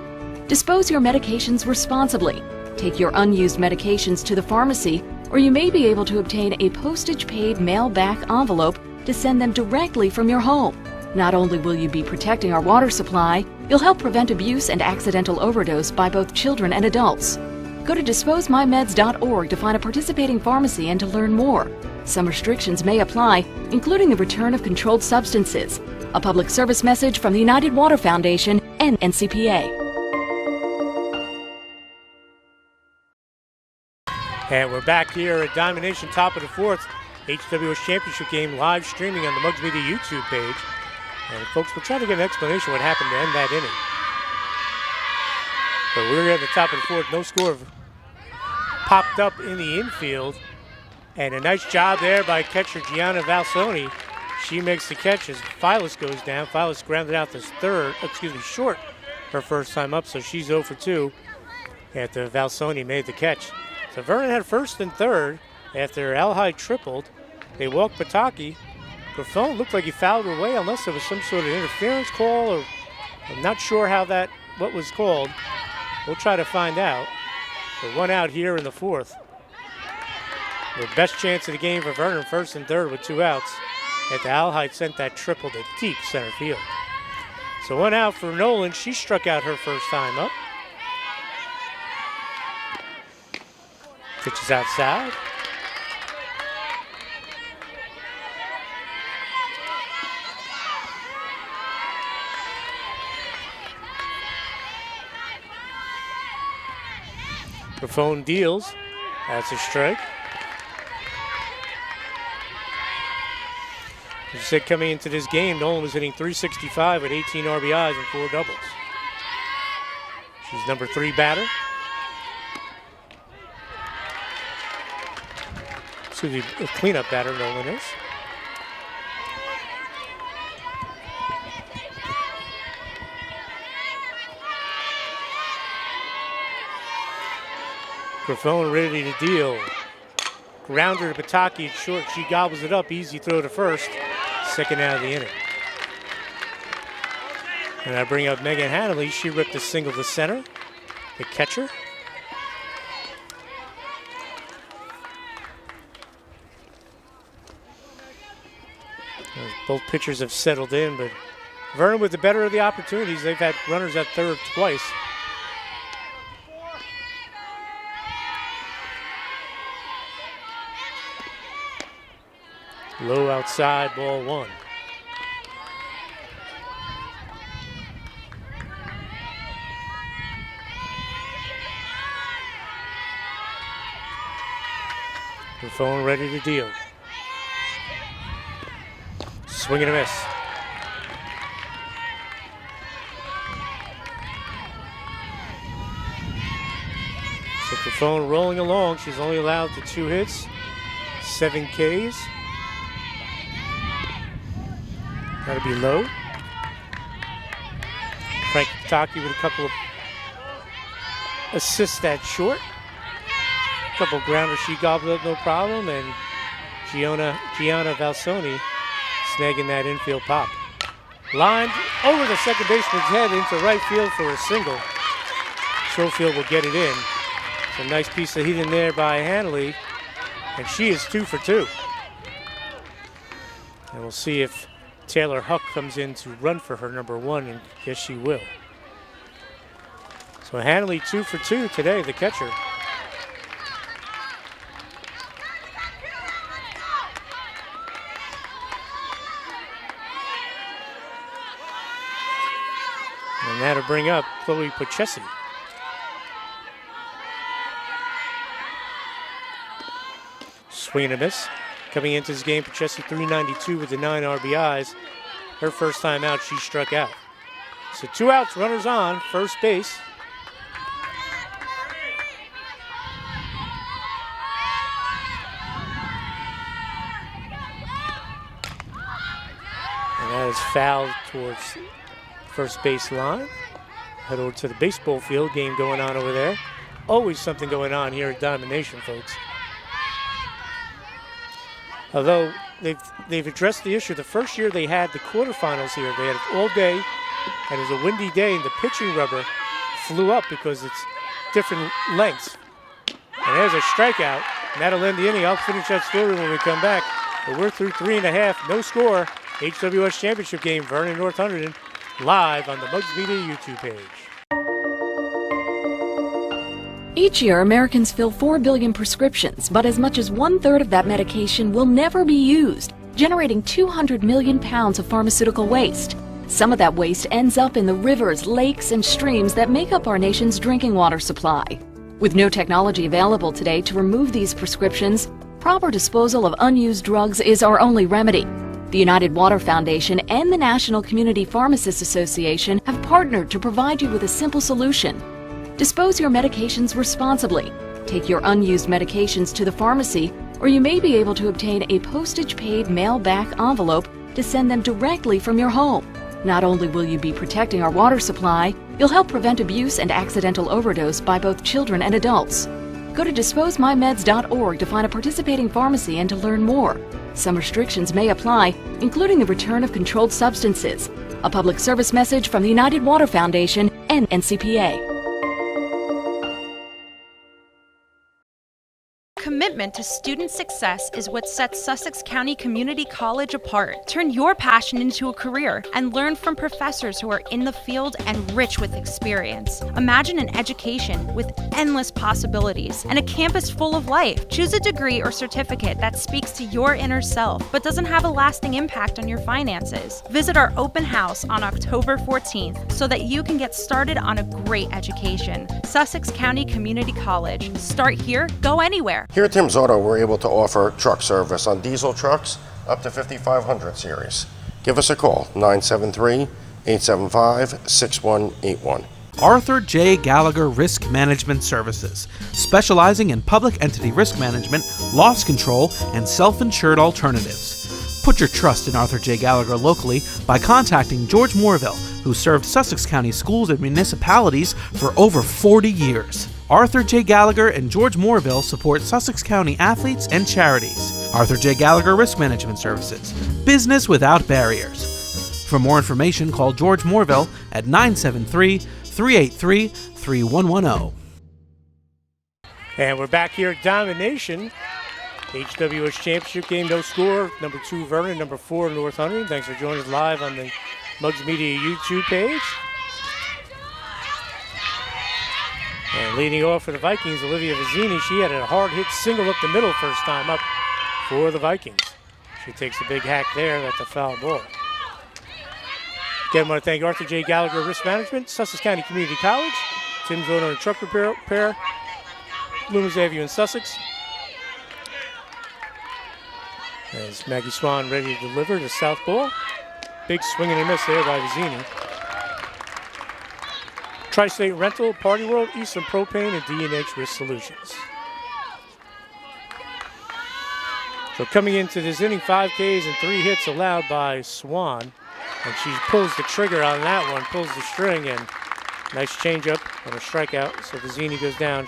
Dispose your medications responsibly. Take your unused medications to the pharmacy, or you may be able to obtain a postage-paid mail-back envelope to send them directly from your home. Not only will you be protecting our water supply, you'll help prevent abuse and accidental overdose by both children and adults. Go to disposemymeds.org to find a participating pharmacy and to learn more. Some restrictions may apply, including the return of controlled substances. A public service message from the United Water Foundation and NCPA. And we're back here at Diamond Nation, top of the fourth. HWS Championship game live streaming on the Mugs Media YouTube page. And folks, we're trying to get an explanation what happened to end that inning. But we're at the top of the fourth. No score popped up in the infield. And a nice job there by catcher Gianna Valsoni. She makes the catch as Phyllis goes down. Phyllis grounded out this short her first time up, so she's 0 for 2 after Valsoni made the catch. So Vernon had first and third after Alhide tripled. They walked Pataki. Griffon looked like he fouled her away unless there was some sort of interference call, or I'm not sure what was called. We'll try to find out. But one out here in the fourth. The best chance of the game for Vernon, first and third with 2 outs. After Alhide sent that triple to deep center field. So 1 out for Nolan. She struck out her first time up. Pitches outside. Griffon deals. That's a strike. As I said, coming into this game, Nolan was hitting .365 with 18 RBIs and 4 doubles. She's number 3 batter. A cleanup batter, Nolan is. Griffon ready to deal. Grounder to Pataki at short. She gobbles it up. Easy throw to first. Second out of the inning. And I bring up Megan Hanley. She ripped a single to center. The catcher. Both pitchers have settled in, but Vernon with the better of the opportunities. They've had runners at third twice. Low outside, ball 1. Griffon ready to deal. Swing and a miss. So Griffon rolling along. She's only allowed to 2 hits, 7 Ks. Got to be low. Frank Pataki with a couple of assists at short. A couple of grounders she gobbled up no problem, and Gianna Valsoni snagging that infield pop. Lined over the second baseman's head into right field for a single. Schofield will get it in. It's a nice piece of hitting there by Hanley, and she is 2 for 2. And we'll see if Taylor Huck comes in to run for her number 1, and yes, she will. So Hanley 2 for 2 today, the catcher. And that'll bring up Chloe Pochesi. Swing and a miss. Coming into this game for Chessie, 392 with the 9 RBIs. Her first time out, she struck out. So 2 outs, runners on, first base. And that is fouled towards first base line. Head over to the baseball field, game going on over there. Always something going on here at Diamond Nation, folks. Although they've addressed the issue. The first year they had the quarterfinals here, they had it all day, and it was a windy day, and the pitching rubber flew up because it's different lengths. And there's a strikeout, and that'll end the inning. I'll finish that story when we come back. But we're through 3.5, no score. HWS Championship game, Vernon, North Hunterdon, live on the Mugs Media YouTube page. Each year, Americans fill 4 billion prescriptions, but as much as 1/3 of that medication will never be used, generating 200 million pounds of pharmaceutical waste. Some of that waste ends up in the rivers, lakes, and streams that make up our nation's drinking water supply. With no technology available today to remove these prescriptions, proper disposal of unused drugs is our only remedy. The United Water Foundation and the National Community Pharmacists Association have partnered to provide you with a simple solution. Dispose your medications responsibly. Take your unused medications to the pharmacy, or you may be able to obtain a postage-paid mail-back envelope to send them directly from your home. Not only will you be protecting our water supply, you'll help prevent abuse and accidental overdose by both children and adults. Go to disposemymeds.org to find a participating pharmacy and to learn more. Some restrictions may apply, including the return of controlled substances. A public service message from the United Water Foundation and NCPA. Commitment to student success is what sets Sussex County Community College apart. Turn your passion into a career and learn from professors who are in the field and rich with experience. Imagine an education with endless possibilities and a campus full of life. Choose a degree or certificate that speaks to your inner self but doesn't have a lasting impact on your finances. Visit our open house on October 14th so that you can get started on a great education. Sussex County Community College. Start here, go anywhere. Here at Tim's Auto, we're able to offer truck service on diesel trucks up to 5500 series. Give us a call, 973-875-6181. Arthur J. Gallagher Risk Management Services, specializing in public entity risk management, loss control, and self-insured alternatives. Put your trust in Arthur J. Gallagher locally by contacting George Moorville, who served Sussex County schools and municipalities for over 40 years. Arthur J. Gallagher and George Moorville support Sussex County athletes and charities. Arthur J. Gallagher Risk Management Services. Business without barriers. For more information, call George Moorville at 973-383-3110. And we're back here at Diamond Nation. HWS Championship game, no score. Number 2 Vernon, number 4 North Hunterdon. Thanks for joining us live on the Mugs Media YouTube page. And leading off for the Vikings, Olivia Vizzini. She had a hard hit single up the middle first time up for the Vikings. She takes a big hack there. That's a foul ball. Again, I want to thank Arthur J. Gallagher Risk Management, Sussex County Community College, Tim's Auto and Truck Repair, Loomis Avenue in Sussex. As Maggie Swan ready to deliver the south ball. Big swing and a miss there by Vizzini. Tri-State Rental, Party World, Eastern Propane, and D&H Risk Solutions. So coming into this inning, 5 Ks and 3 hits allowed by Swan. And she pulls the trigger on that one, pulls the string, and nice changeup and a strikeout. So Vizzini goes down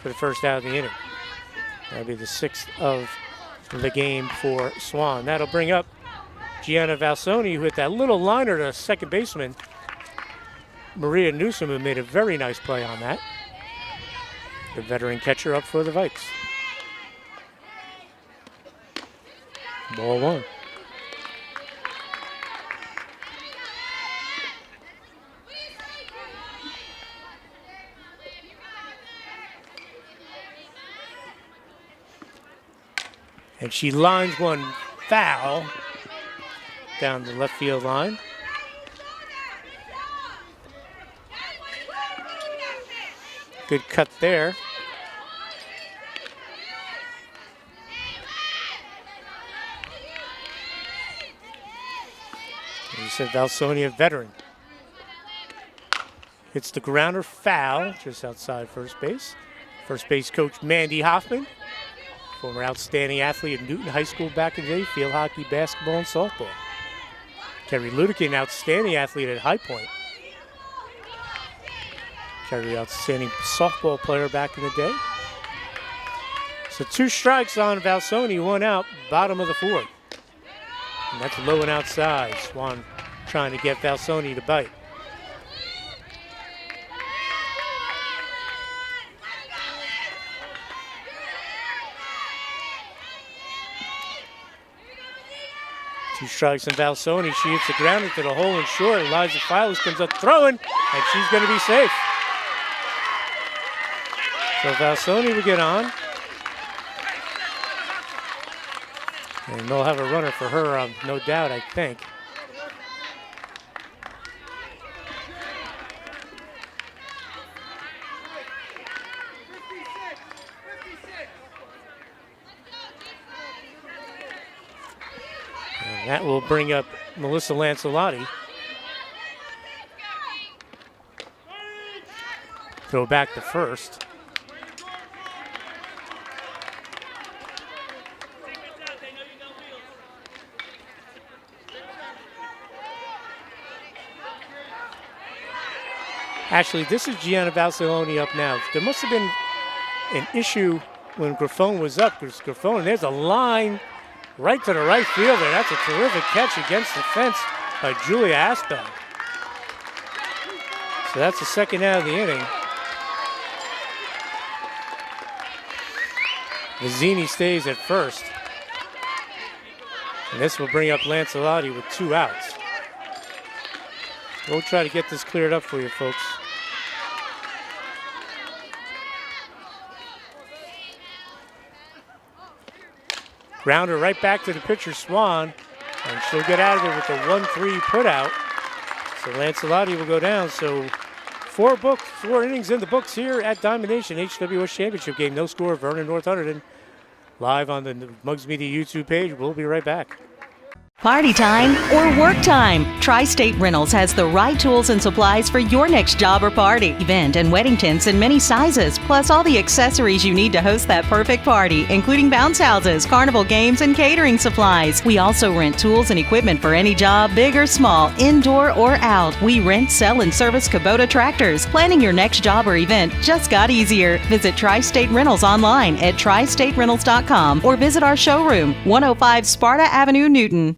for the first out of the inning. That'll be the 6th of the game for Swan. That'll bring up Gianna Valsoni, who hit that little liner to second baseman Maria Newsom, who made a very nice play on that. The veteran catcher up for the Vikes. Ball 1. And she lines one foul down the left field line. Good cut there. You said Valsonia veteran. Hits the grounder, foul, just outside first base. First base coach Mandy Hoffman, former outstanding athlete at Newton High School back in the day, field hockey, basketball, and softball. Kerry Ludekin, outstanding athlete at High Point. Kerry, outstanding softball player back in the day. So 2 strikes on Valsoni, 1 out, bottom of the 4th. And that's low and outside. Swan trying to get Valsoni to bite. Two strikes on Valsoni. She hits the ground into the hole and short. Eliza Files comes up throwing, and she's going to be safe. So Valsoni will get on. And they'll have a runner for her, no doubt, I think. And that will bring up Melissa Lancelotti. Throw back to first. Actually, this is Gianna Valsoni up now. There must have been an issue when Graffone was up. Because Graffone, there's a line right to the right fielder. That's a terrific catch against the fence by Julia Aspel. So that's the second out of the inning. Vizzini stays at first. And this will bring up Lancelotti with 2 outs. We'll try to get this cleared up for you folks. Grounder right back to the pitcher, Swan, and she'll get out of there with the 1-3 put out. So Lancelotti will go down. So 4 innings in the books here at Diamond Nation HWS Championship game. No score, Vernon North Hunterdon. Live on the Mugs Media YouTube page. We'll be right back. Party time or work time? Tri-State Rentals has the right tools and supplies for your next job or party, event, and wedding tents in many sizes, plus all the accessories you need to host that perfect party, including bounce houses, carnival games, and catering supplies. We also rent tools and equipment for any job, big or small, indoor or out. We rent, sell, and service Kubota tractors. Planning your next job or event just got easier. Visit Tri-State Rentals online at tristaterentals.com or visit our showroom, 105 Sparta Avenue, Newton.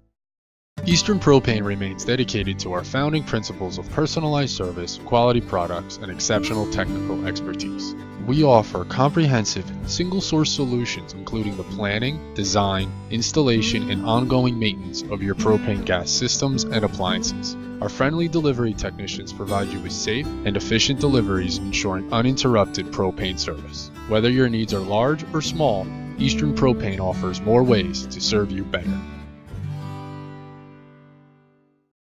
Eastern Propane remains dedicated to our founding principles of personalized service, quality products, and exceptional technical expertise. We offer comprehensive, single-source solutions including the planning, design, installation, and ongoing maintenance of your propane gas systems and appliances. Our friendly delivery technicians provide you with safe and efficient deliveries, ensuring uninterrupted propane service. Whether your needs are large or small, Eastern Propane offers more ways to serve you better.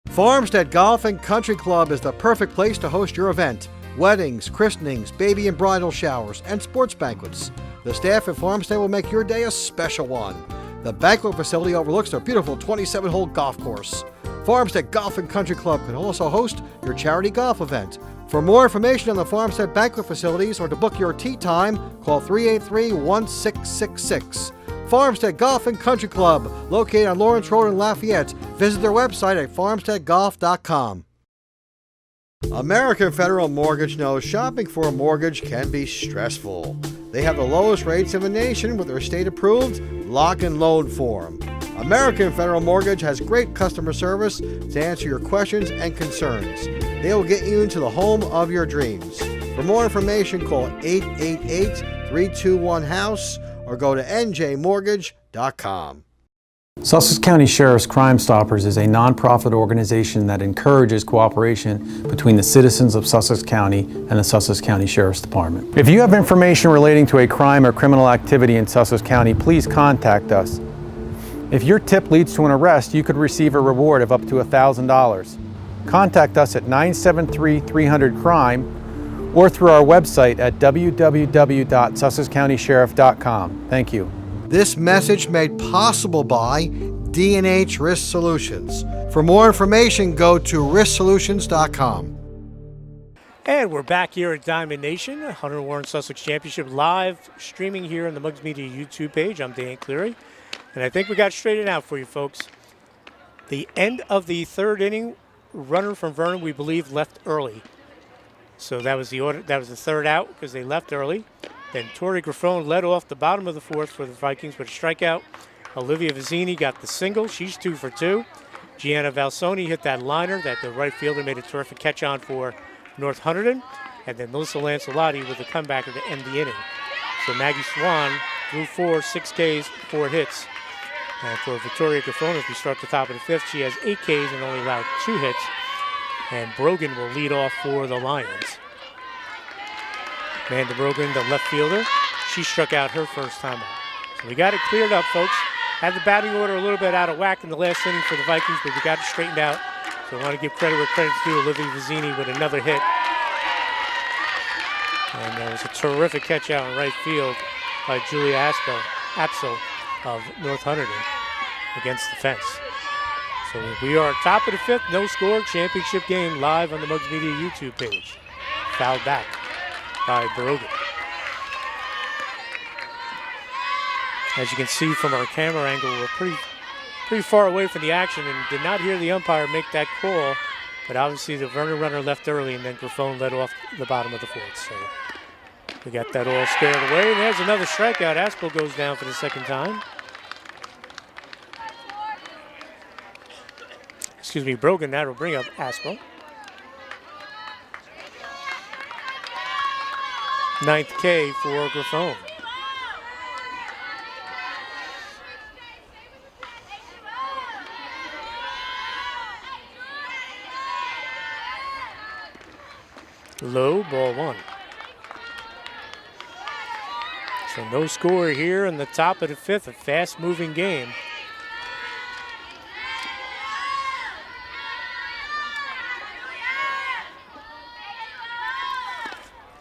Farmstead Golf and Country Club is the perfect place to host your event. Weddings, christenings, baby and bridal showers, and sports banquets. The staff at Farmstead will make your day a special one. The banquet facility overlooks their beautiful 27-hole golf course. Farmstead Golf and Country Club can also host your charity golf event. For more information on the Farmstead banquet facilities or to book your tee time, call 383-1666. Farmstead Golf and Country Club, located on Lawrence Road in Lafayette. Visit their website at farmsteadgolf.com. American Federal Mortgage knows shopping for a mortgage can be stressful. They have the lowest rates in the nation with their state-approved lock and loan form. American Federal Mortgage has great customer service to answer your questions and concerns. They will get you into the home of your dreams. For more information, call 888-321-HOUSE or go to njmortgage.com. Sussex County Sheriff's Crime Stoppers is a nonprofit organization that encourages cooperation between the citizens of Sussex County and the Sussex County Sheriff's Department. If you have information relating to a crime or criminal activity in Sussex County, please contact us. If your tip leads to an arrest, you could receive a reward of up to $1,000. Contact us at 973-300-CRIME or through our website at www.sussexcountysheriff.com. Thank you. This message made possible by D&H Risk Solutions. For more information, go to risksolutions.com. And we're back here at Diamond Nation, Hunterdon-Warren-Sussex Championship live streaming here on the Mugs Media YouTube page. I'm Dan Cleary, and I think we got straightened out for you folks. The end of the third inning, runner from Vernon, we believe, left early. So that was the order. That was the third out because they left early. Then Tori Graffone led off the bottom of the fourth for the Vikings with a strikeout. Olivia Vizzini got the single. She's 2 for 2. Gianna Valsoni hit that liner that the right fielder made a terrific catch on for North Hunterdon. And then Melissa Lancelotti with a comebacker to end the inning. So Maggie Swan threw 4, 6 Ks, 4 hits. And for Victoria Graffone, as we start the top of the fifth, she has 8 Ks and only allowed 2 hits. And Brogan will lead off for the Lions. Amanda Brogan, the left fielder, she struck out her first time out. So we got it cleared up, folks. Had the batting order a little bit out of whack in the last inning for the Vikings, but we got it straightened out. So I want to give credit where credit's due. Olivia Vizzini with another hit. And there was a terrific catch out in right field by Julia Apsel of North Hunterdon against the fence. So we are top of the fifth, no score, championship game live on the Mugs Media YouTube page. Fouled back by Brogan. As you can see from our camera angle, we're pretty far away from the action and did not hear the umpire make that call, but obviously the Vernon runner left early and then Graffone led off the bottom of the fourth. So we got that all squared away. And there's another strikeout. Aspel goes down for the second time. Excuse me, Brogan. That will bring up Aspel. 9th K for Graffone. Low, ball 1. So no score here in the top of the fifth, a fast-moving game.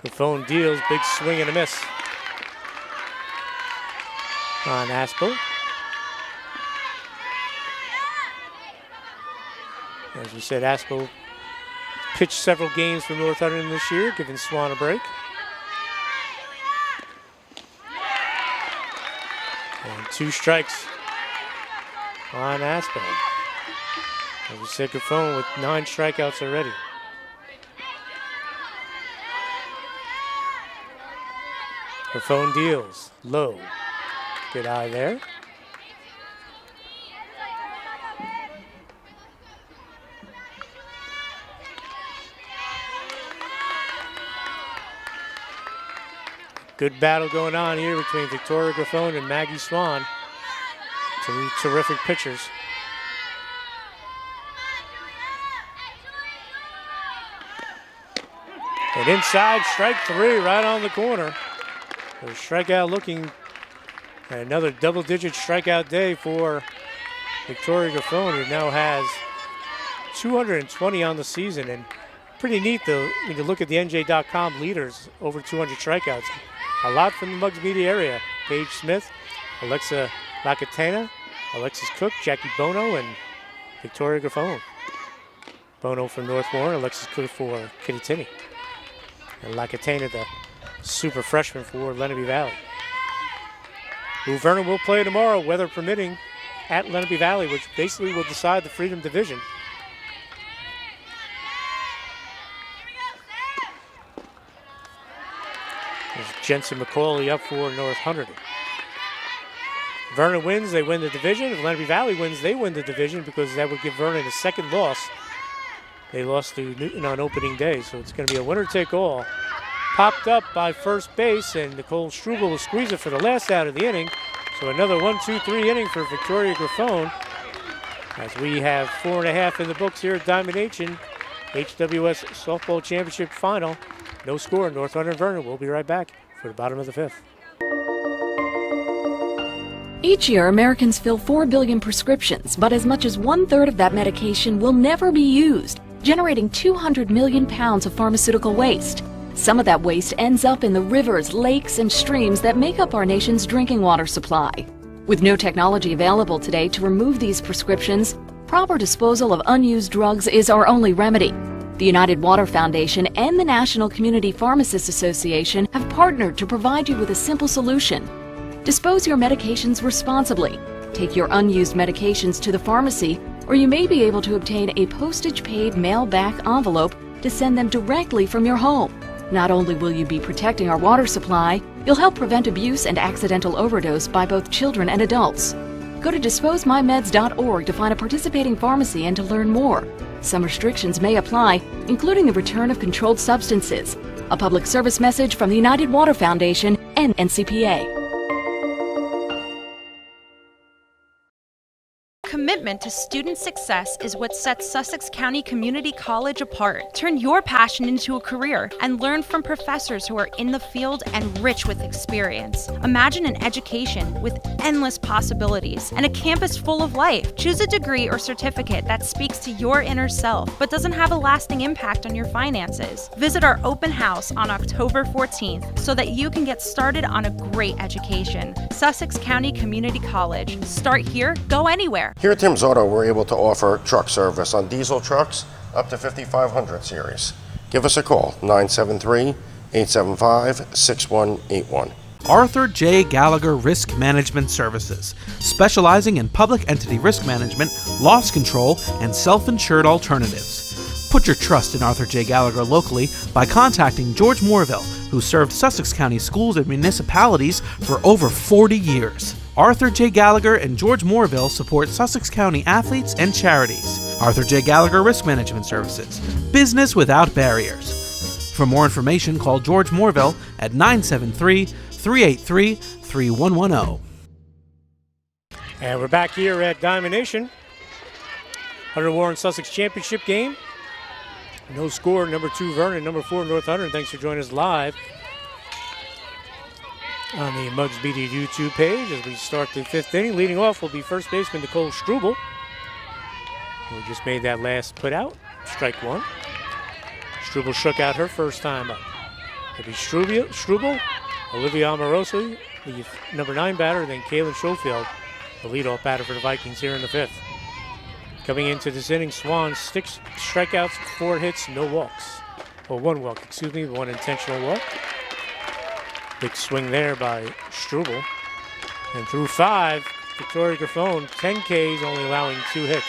Graffone deals, big swing and a miss on Aspel. As we said, Aspel pitched several games for North Hunterdon this year, giving Swan a break. And 2 strikes on Aspel. As we said, Graffone with 9 strikeouts already. Graffone deals, low. Good eye there. Good battle going on here between Victoria Graffone and Maggie Swan. 2 terrific pitchers. And inside, strike 3 right on the corner. So strikeout looking at another double-digit strikeout day for Victoria Graffone, who now has 220 on the season. And pretty neat, though, when you look at the NJ.com leaders, over 200 strikeouts. A lot from the Mugs Media area. Paige Smith, Alexa Lacatena, Alexis Cook, Jackie Bono, and Victoria Graffone. Bono from North Warren, Alexis Cook for Kittatinny. And Lacatena, the super freshman for Lenape Valley. Who Vernon will play tomorrow, weather permitting, at Lenape Valley, which basically will decide the Freedom Division. There's Jensen McCauley up for North Hunterdon. Vernon wins, they win the division. If Lenape Valley wins, they win the division because that would give Vernon a second loss. They lost to Newton on opening day, so it's going to be a winner-take-all. Popped up by first base, and Nicole Struble will squeeze it for the last out of the inning. So another 1-2-3 inning for Victoria Graffone. As we have 4.5 in the books here at Diamond Nation, HWS Softball Championship Final. No score, North Hunterdon Vernon. We'll be right back for the bottom of the fifth. Each year, Americans fill 4 billion prescriptions, but as much as 1/3 of that medication will never be used, generating 200 million pounds of pharmaceutical waste. Some of that waste ends up in the rivers, lakes, and streams that make up our nation's drinking water supply. With no technology available today to remove these prescriptions, proper disposal of unused drugs is our only remedy. The United Water Foundation and the National Community Pharmacists Association have partnered to provide you with a simple solution. Dispose your medications responsibly. Take your unused medications to the pharmacy, or you may be able to obtain a postage-paid mail-back envelope to send them directly from your home. Not only will you be protecting our water supply, you'll help prevent abuse and accidental overdose by both children and adults. Go to disposemymeds.org to find a participating pharmacy and to learn more. Some restrictions may apply, including the return of controlled substances. A public service message from the United Water Foundation and NCPA. Commitment to student success is what sets Sussex County Community College apart. Turn your passion into a career and learn from professors who are in the field and rich with experience. Imagine an education with endless possibilities and a campus full of life. Choose a degree or certificate that speaks to your inner self but doesn't have a lasting impact on your finances. Visit our open house on October 14th so that you can get started on a great education. Sussex County Community College. Start here, go anywhere. Here at Tim's Auto, we're able to offer truck service on diesel trucks up to 5500 series. Give us a call, 973-875-6181. Arthur J. Gallagher Risk Management Services, specializing in public entity risk management, loss control, and self-insured alternatives. Put your trust in Arthur J. Gallagher locally by contacting George Moorville, who served Sussex County schools and municipalities for over 40 years. Arthur J. Gallagher and George Moorville support Sussex County athletes and charities. Arthur J. Gallagher Risk Management Services, business without barriers. For more information, call George Moorville at 973-383-3110. And we're back here at Diamond Nation. Hunterdon-Warren-Sussex Championship game. No score, number 2 Vernon, number 4 North Hunterdon. Thanks for joining us live on the Mugs Media YouTube page as we start the 5th inning. Leading off will be first baseman Nicole Struble, who just made that last put out. Strike 1. Struble struck out her first time up. It'll be Struble, Olivia Amoroso, the number 9 batter, then Kaylin Schofield, the leadoff batter for the Vikings here in the 5th. Coming into this inning, Swan 6 strikeouts, 4 hits, no walks. Well, 1 walk, excuse me, 1 intentional walk. Big swing there by Struble. And through 5, Victoria Graffone, 10 Ks, only allowing 2 hits.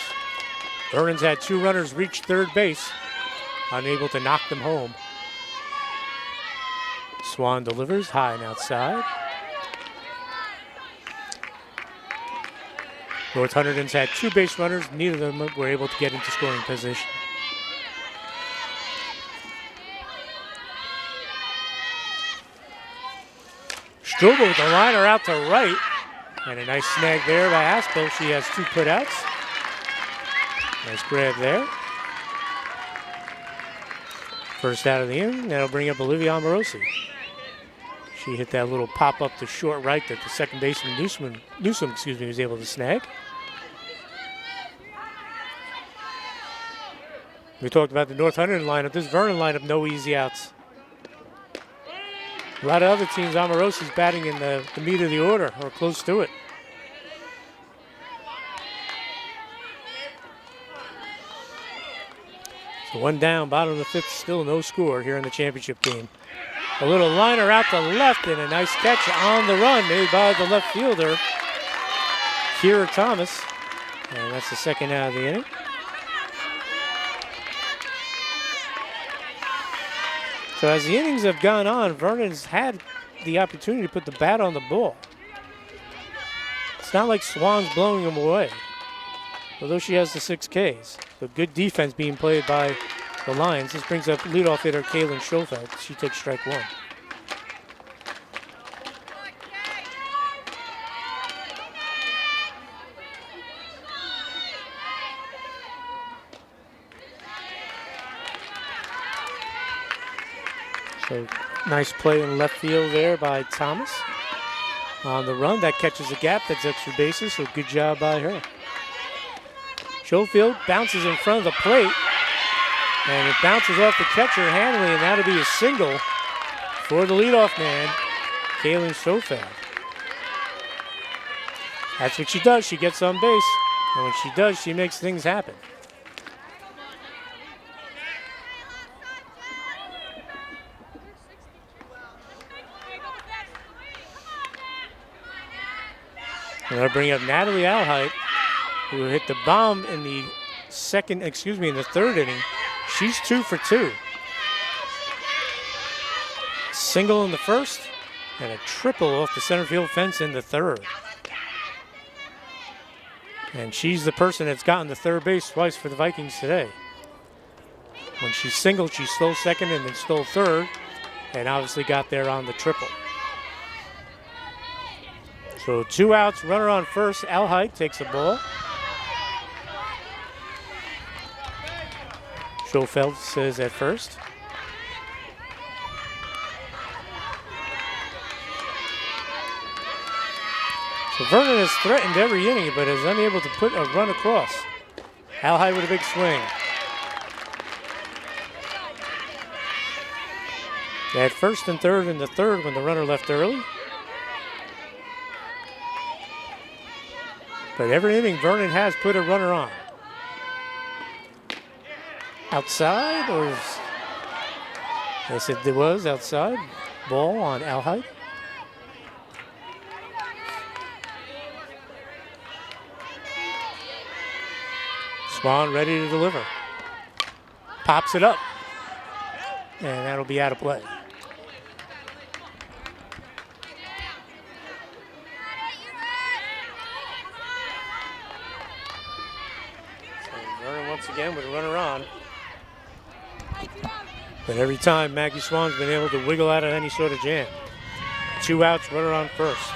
Vernon's had 2 runners reach third base, unable to knock them home. Swan delivers high and outside. North Hunterdon's had 2 base runners, neither of them were able to get into scoring position. Struble with the liner out to right. And a nice snag there by Aspel. She has 2 putouts. Nice grab there. First out of the inning, that'll bring up Olivia Amorosi. She hit that little pop up to short right that the second baseman Newsom was able to snag. We talked about the North Hunterdon lineup. This Vernon lineup, no easy outs. A lot of other teams, Amorosi's batting in the meat of the order or close to it. So 1 down, bottom of the 5th, still no score here in the championship game. A little liner out to left and a nice catch on the run made by the left fielder, Kira Thomas. And that's the second out of the inning. So as the innings have gone on, Vernon's had the opportunity to put the bat on the ball. It's not like Swan's blowing them away, although she has the 6 Ks. But good defense being played by the Lions. This brings up leadoff hitter Kaylin Schofield. She takes strike 1. So nice play in left field there by Thomas. On the run, that catches a gap, that's extra bases, so good job by her. Schofield bounces in front of the plate, and it bounces off the catcher Hanley, and that'll be a single for the leadoff man, Kaylin Schofield. That's what she does. She gets on base. And when she does, she makes things happen. And I'll bring up Natalie Alheit, who hit the bomb in the in the third inning. She's 2 for 2. Single in the first and a triple off the center field fence in the third. And she's the person that's gotten to third base twice for the Vikings today. When she singled, she stole second and then stole third, and obviously got there on the triple. So 2 outs, runner on first. Alheit takes a ball. Schofield says at first. So Vernon has threatened every inning, but is unable to put a run across. Alheit with a big swing. They had first and third in the third when the runner left early. But every inning, Vernon has put a runner on. Outside, or is, yes, it was outside. Ball on Alheit. Swan ready to deliver. Pops it up. And that'll be out of play. Once again with a runner on. But every time Maggie Swan's been able to wiggle out of any sort of jam. 2 outs, runner on first.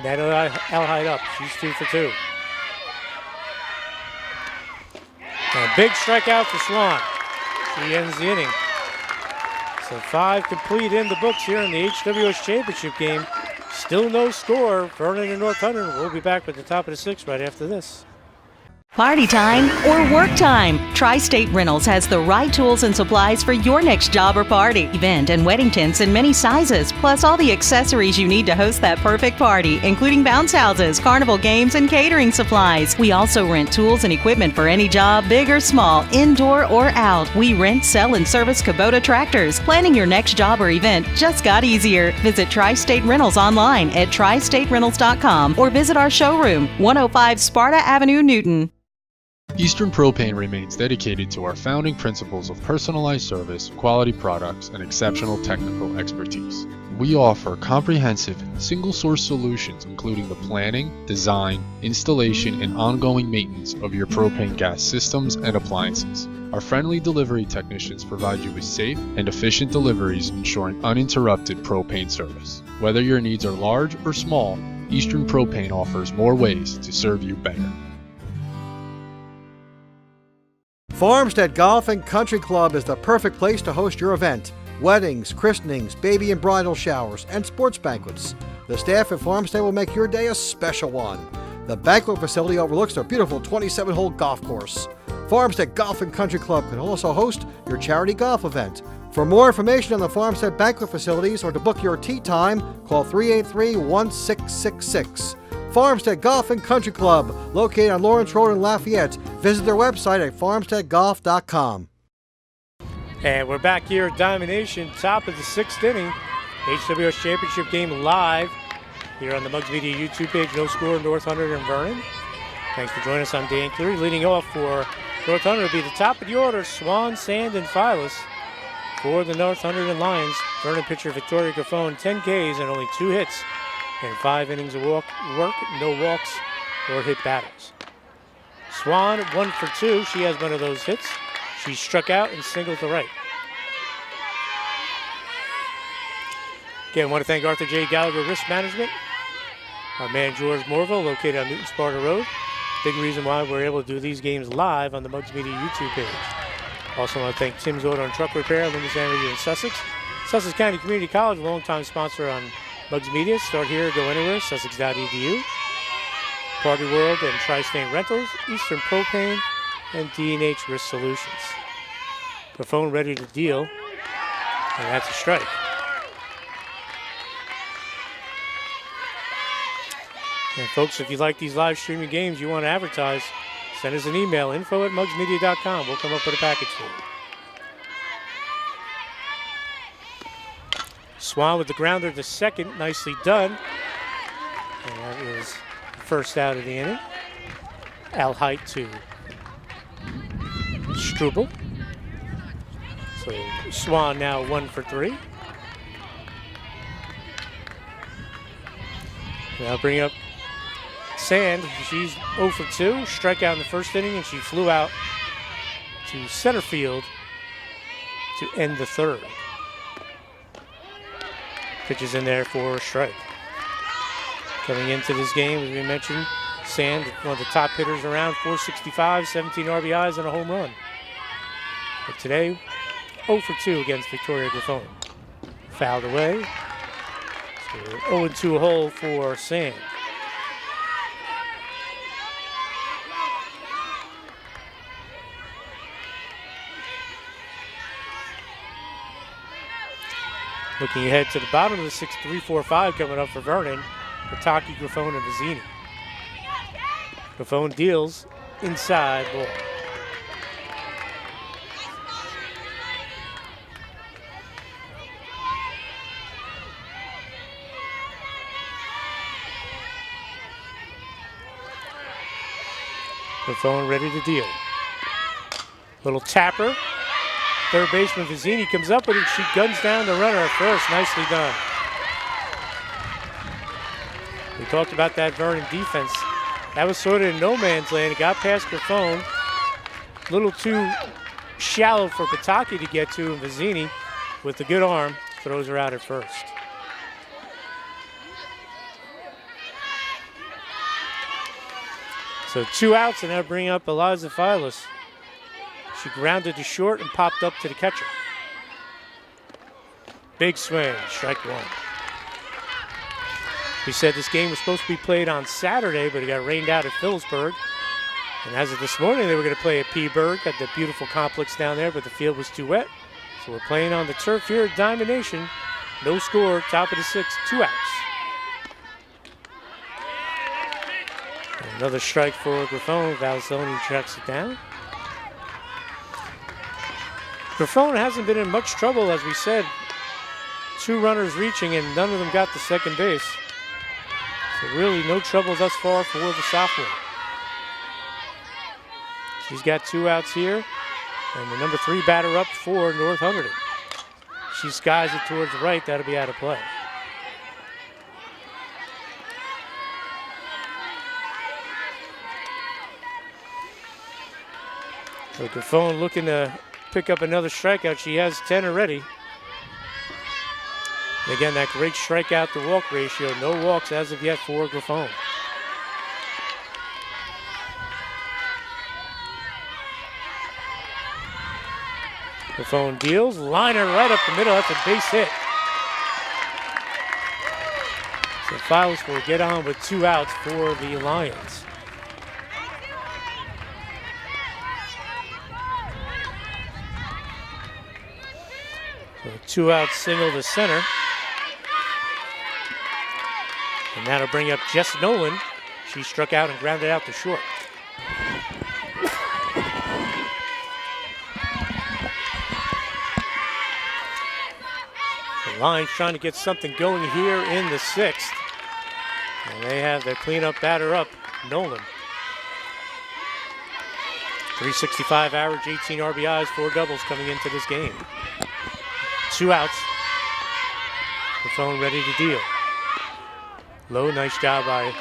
Natalie Alheit up. She's 2 for 2. And a big strikeout for Swan. She ends the inning. So 5 complete in the books here in the HWS Championship game. Still no score. Vernon and North Hunterdon will be back with the top of the 6th right after this. Party time or work time? Tri-State Rentals has the right tools and supplies for your next job or party, event, and wedding tents in many sizes, plus all the accessories you need to host that perfect party, including bounce houses, carnival games, and catering supplies. We also rent tools and equipment for any job, big or small, indoor or out. We rent, sell, and service Kubota tractors. Planning your next job or event just got easier. Visit Tri-State Rentals online at tristaterentals.com or visit our showroom, 105 Sparta Avenue, Newton. Eastern Propane remains dedicated to our founding principles of personalized service, quality products, and exceptional technical expertise. We offer comprehensive, single-source solutions including the planning, design, installation, and ongoing maintenance of your propane gas systems and appliances. Our friendly delivery technicians provide you with safe and efficient deliveries, ensuring uninterrupted propane service. Whether your needs are large or small, Eastern Propane offers more ways to serve you better. Farmstead Golf and Country Club is the perfect place to host your event. Weddings, christenings, baby and bridal showers, and sports banquets. The staff at Farmstead will make your day a special one. The banquet facility overlooks their beautiful 27-hole golf course. Farmstead Golf and Country Club can also host your charity golf event. For more information on the Farmstead banquet facilities or to book your tee time, call 383-1666. Farmstead Golf and Country Club, located on Lawrence Road in Lafayette. Visit their website at farmsteadgolf.com. And we're back here at Diamond Nation, top of the 6th inning. HWS Championship game live here on the Mugs Media YouTube page. No score, North Hunterdon and Vernon. Thanks for joining us. I'm Dan Cleary. Leading off for North Hunterdon will be the top of the order, Swan, Sand, and Phyllis. For the North Hunterdon Lions, Vernon pitcher Victoria Gaffone, 10 Ks and only 2 hits. And 5 innings of work, no walks or hit batters. Swan, 1 for 2. She has one of those hits. She struck out and singled to right. Again, I want to thank Arthur J. Gallagher Risk Management. Our man George Morville, located on Newton Sparta Road. Big reason why we're able to do these games live on the Mugs Media YouTube page. Also want to thank Tim's Auto and Truck Repair, Loomis Avenue in Sussex. Sussex County Community College, longtime sponsor on Mugs Media. Start here, go anywhere, sussex.edu. Party World and Tri-State Rentals, Eastern Propane, and D&H Risk Solutions. The phone ready to deal, and that's a strike. And folks, if you like these live streaming games, you want to advertise, send us an email, info@mugsmedia.com. We'll come up with a package for you. Swan with the grounder to second, nicely done. And that is the first out of the inning. Al Height to Struble. So Swan now 1 for 3. Now bring up Sand. She's 0 for 2. Strikeout in the first inning, and she flew out to center field to end the third. Pitches in there for a strike. Coming into this game, as we mentioned, Sand, one of the top hitters around, 465, 17 RBIs, and a home run. But today, 0 for 2 against Victoria Griffon. Fouled away. So 0-2 hole for Sand. Looking ahead to the bottom of the 6th, 3-4-5 coming up for Vernon, Pataki, Griffon, and Vizzini. Griffon deals inside ball. Griffon ready to deal. Little tapper. Third baseman Vizzini comes up with it. She guns down the runner at first. Nicely done. We talked about that Vernon defense. That was sort of in no man's land. It got past Griffon. A little too shallow for Pataki to get to, and Vizzini, with a good arm, throws her out at first. So 2 outs, and now bring up Eliza Filas. She grounded to short and popped up to the catcher. Big swing, strike 1. We said this game was supposed to be played on Saturday, but it got rained out at Phillipsburg. And as of this morning, they were going to play at Peaburg at the beautiful complex down there, but the field was too wet. So we're playing on the turf here at Diamond Nation. No score, top of the 6th, 2 outs. And another strike for Griffon. Valzoni tracks it down. Griffon hasn't been in much trouble, as we said. 2 runners reaching, and none of them got to second base. So really no trouble thus far for the sophomore. She's got 2 outs here, and the number 3 batter up for North Hunterdon. She skies it towards the right. That'll be out of play. So Griffon looking to pick up another strikeout. She has 10 already. And again, that great strikeout to walk ratio. No walks as of yet for Griffon. Griffon deals, liner right up the middle. That's a base hit. So Files will get on with 2 outs for the Lions. So a 2-out single to center. And that'll bring up Jess Nolan. She struck out and grounded out to short. The Lions trying to get something going here in the 6th. And they have their cleanup batter up, Nolan. 365 average, 18 RBIs, 4 doubles coming into this game. 2 outs. Griffon ready to deal. Low, nice job by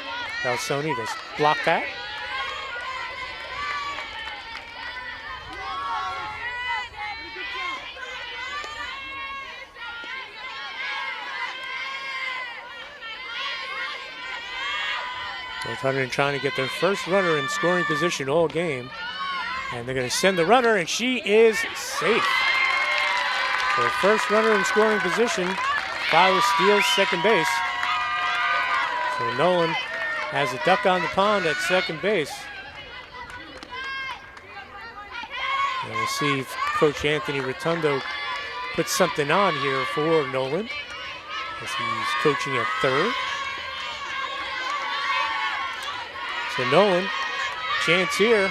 Valsoni to block that. North Hunterdon trying to get their first runner in scoring position all game. And they're going to send the runner, and she is safe. Their first runner in scoring position. Filer steals second base. So Nolan has a duck on the pond at second base. And we'll see if Coach Anthony Rotundo puts something on here for Nolan as he's coaching at third. So Nolan, chance here,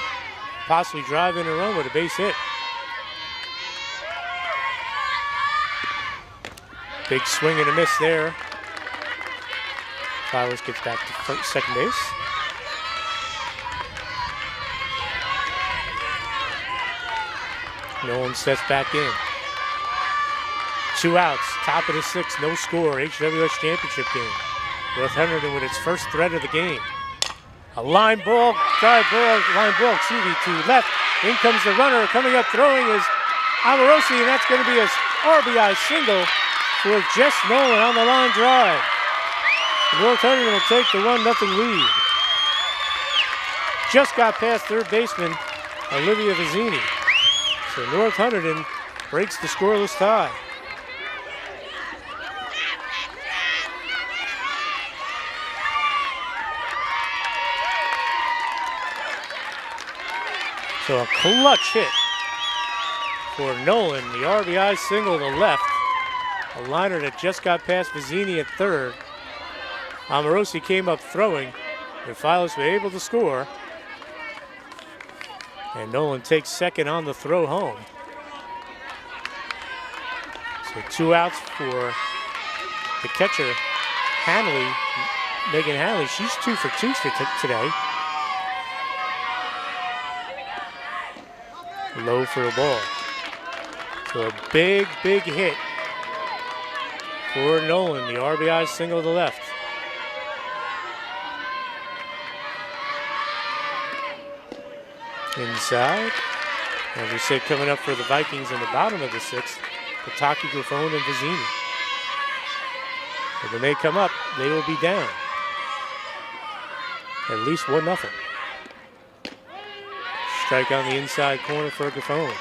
possibly drive in a run with a base hit. Big swing and a miss there. Flowers gets back to second base. Nolan steps back in. 2 outs, top of the 6th, no score, HWS championship game. North Hunterdon with its first threat of the game. A line ball, to left. In comes the runner, coming up throwing is Amorosi, and that's going to be a RBI single for Jess Nolan on the line drive. North Hunterdon will take the 1-0 lead. Just got past third baseman Olivia Vizzini. So North Hunterdon breaks the scoreless tie. So a clutch hit for Nolan. The RBI single to left. A liner that just got past Vizzini at third. Amorosi came up throwing. And Filos were able to score. And Nolan takes second on the throw home. So 2 outs for the catcher, Hanley, Megan Hanley. She's 2 for 2 today. Low for a ball. So a big hit for Nolan. The RBI single to the left. Inside. As we said, coming up for the Vikings in the bottom of the 6th, Pataki, Griffon, and Vizzini. But when they come up, they will be down. At least 1-0. Strike on the inside corner for Griffon.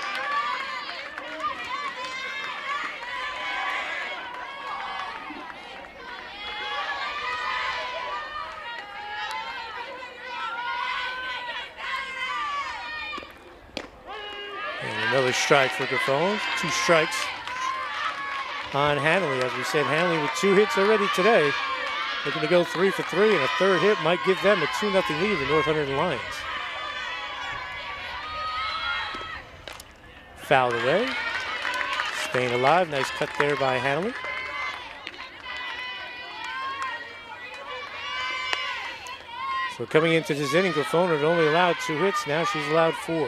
And another strike for Griffon. 2 strikes on Hanley. As we said, Hanley with 2 hits already today. Looking to go 3 for 3, and a third hit might give them a 2-0 lead, the North Hunterdon Lions. Fouled away. Staying alive. Nice cut there by Hanley. So coming into this inning, Griffon had only allowed 2 hits. Now she's allowed 4.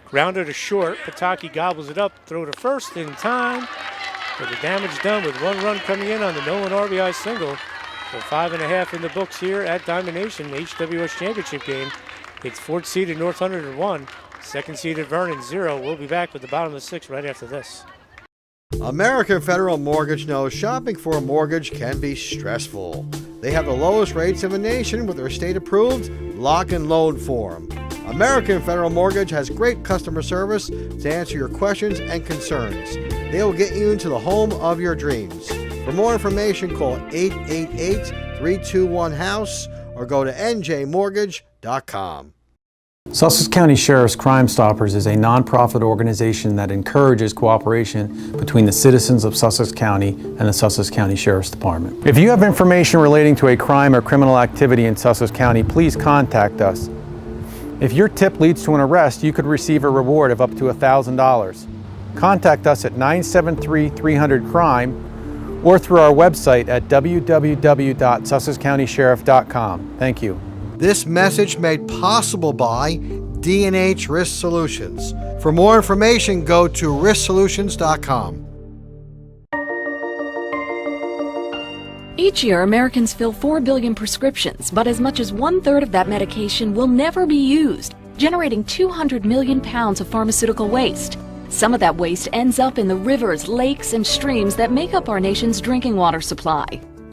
Grounder to short. Pataki gobbles it up. Throw to first in time. But the damage done with 1 run coming in on the Nolan RBI single. So 5.5 in the books here at Diamond Nation, HWS Championship game. It's 4th seeded North Hunterdon 1, 2nd seeded Vernon 0. We'll be back with the bottom of the 6th right after this. American Federal Mortgage knows shopping for a mortgage can be stressful. They have the lowest rates in the nation with their state-approved lock and loan form. American Federal Mortgage has great customer service to answer your questions and concerns. They will get you into the home of your dreams. For more information, call 888-321-HOUSE or go to njmortgage.com. Sussex County Sheriff's Crime Stoppers is a nonprofit organization that encourages cooperation between the citizens of Sussex County and the Sussex County Sheriff's Department. If you have information relating to a crime or criminal activity in Sussex County, please contact us. If your tip leads to an arrest, you could receive a reward of up to $1,000. Contact us at 973-300-CRIME or through our website at www.sussexcountysheriff.com. Thank you. This message made possible by D&H Risk Solutions. For more information, go to risksolutions.com. Each year, Americans fill 4 billion prescriptions, but as much as 1/3 of that medication will never be used, generating 200 million pounds of pharmaceutical waste. Some of that waste ends up in the rivers, lakes, and streams that make up our nation's drinking water supply.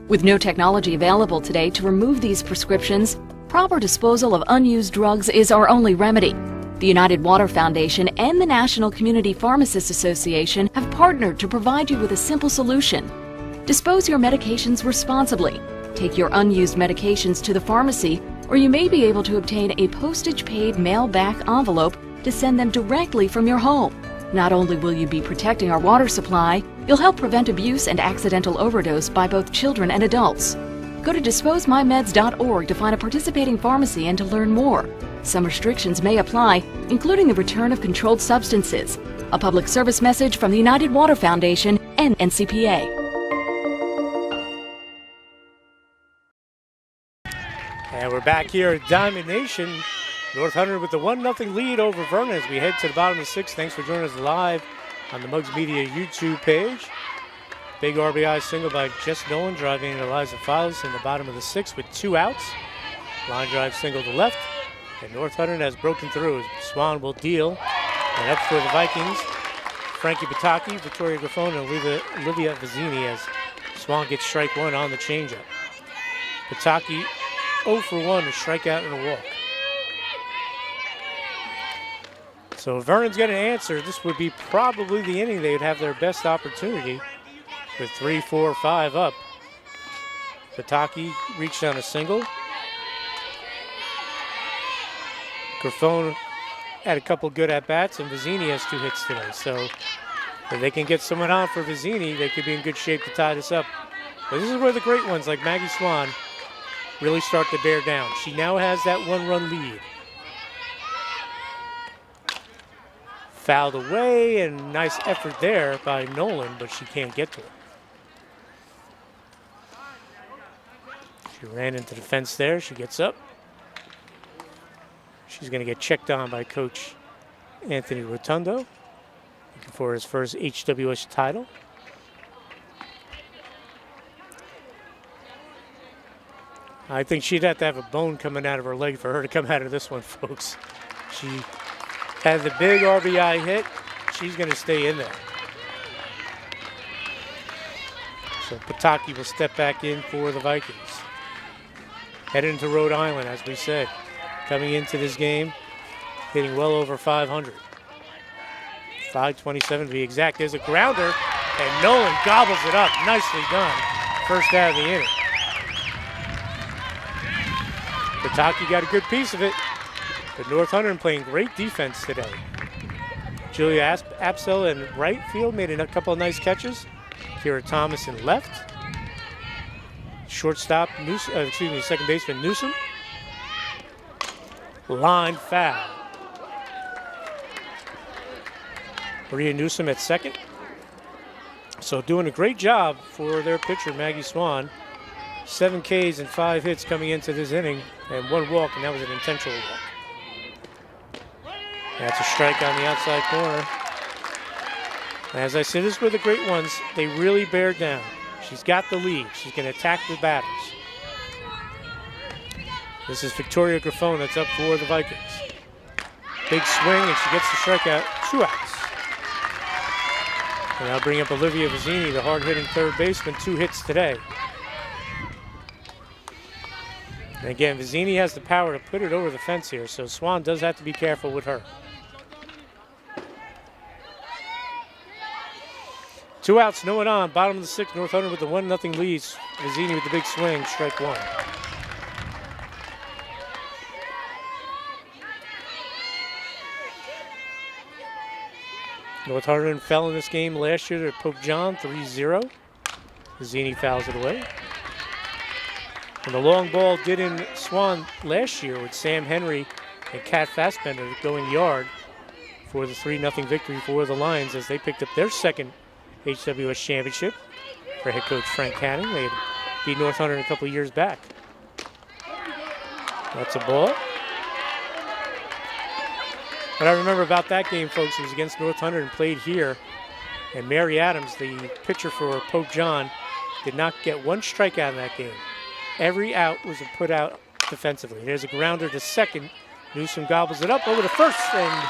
With no technology available today to remove these prescriptions, proper disposal of unused drugs is our only remedy. The United Water Foundation and the National Community Pharmacists Association have partnered to provide you with a simple solution. Dispose your medications responsibly. Take your unused medications to the pharmacy, or you may be able to obtain a postage-paid mail-back envelope to send them directly from your home. Not only will you be protecting our water supply, you'll help prevent abuse and accidental overdose by both children and adults. Go to disposemymeds.org to find a participating pharmacy and to learn more. Some restrictions may apply, including the return of controlled substances. A public service message from the United Water Foundation and NCPA. And we're back here at Diamond Nation. North Hunterdon with the 1-0 lead over Vernon as we head to the bottom of the 6th. Thanks for joining us live on the Mugs Media YouTube page. Big RBI single by Jess Nolan driving in Eliza Fowles in the bottom of the 6th with 2 outs. Line drive single to left. And North Hunterdon has broken through. Swan will deal. And up for the Vikings, Frankie Pataki, Victoria Grafone, and Olivia Vizzini as Swan gets strike 1 on the changeup. Pataki 0 for 1, a strikeout and a walk. So if Vernon's got an answer, this would be probably the inning they would have their best opportunity with 3, 4, 5 up. Pataki reached on a single. Grafone had a couple good at-bats, and Vizzini has 2 hits today. So if they can get someone on for Vizzini, they could be in good shape to tie this up. But this is where the great ones like Maggie Swan really start to bear down. She now has that 1-run lead. Fouled away, and nice effort there by Nolan, but she can't get to it. She ran into the fence there. She gets up. She's going to get checked on by Coach Anthony Rotundo, looking for his first HWS title. I think she'd have to have a bone coming out of her leg for her to come out of this one, folks. She had the big RBI hit. She's going to stay in there. So Pataki will step back in for the Vikings. Headed into Rhode Island, as we said. Coming into this game, hitting well over 500. 527 to be exact. There's a grounder, and Nolan gobbles it up. Nicely done. First out of the inning. Pataki got a good piece of it. But North Hunterdon playing great defense today. Julia Apsell in right field made a couple of nice catches. Kira Thomas in left. Shortstop, second baseman Newsom. Line foul. Maria Newsom at second. So doing a great job for their pitcher, Maggie Swan. 7 Ks and 5 hits coming into this inning, and 1 walk, and that was an intentional walk. That's a strike on the outside corner. As I said, this is where the great ones, they really bear down. She's got the lead. She's going to attack the batters. This is Victoria Grafone that's up for the Vikings. Big swing, and she gets the strikeout, 2 outs. And I'll bring up Olivia Vizzini, the hard-hitting third baseman, 2 hits today. And again, Vizzini has the power to put it over the fence here, so Swan does have to be careful with her. 2 outs, no one on. Bottom of the 6th, North Hunterdon with the 1-0 lead. Vizzini with the big swing, strike 1. North Hunterdon fell in this game last year to Pope John, 3-0. Vizzini fouls it away. And the long ball did in Swan last year with Sam Henry and Kat Fassbender going yard for the 3-0 victory for the Lions as they picked up their second HWS championship for head coach Frank Canning. They had beat North Hunterdon a couple years back. That's a ball. What I remember about that game, folks, was against North Hunterdon, played here, and Mary Adams, the pitcher for Pope John, did not get 1 strikeout in that game. Every out was put out defensively. There's a grounder to second. Newsom gobbles it up over to first, and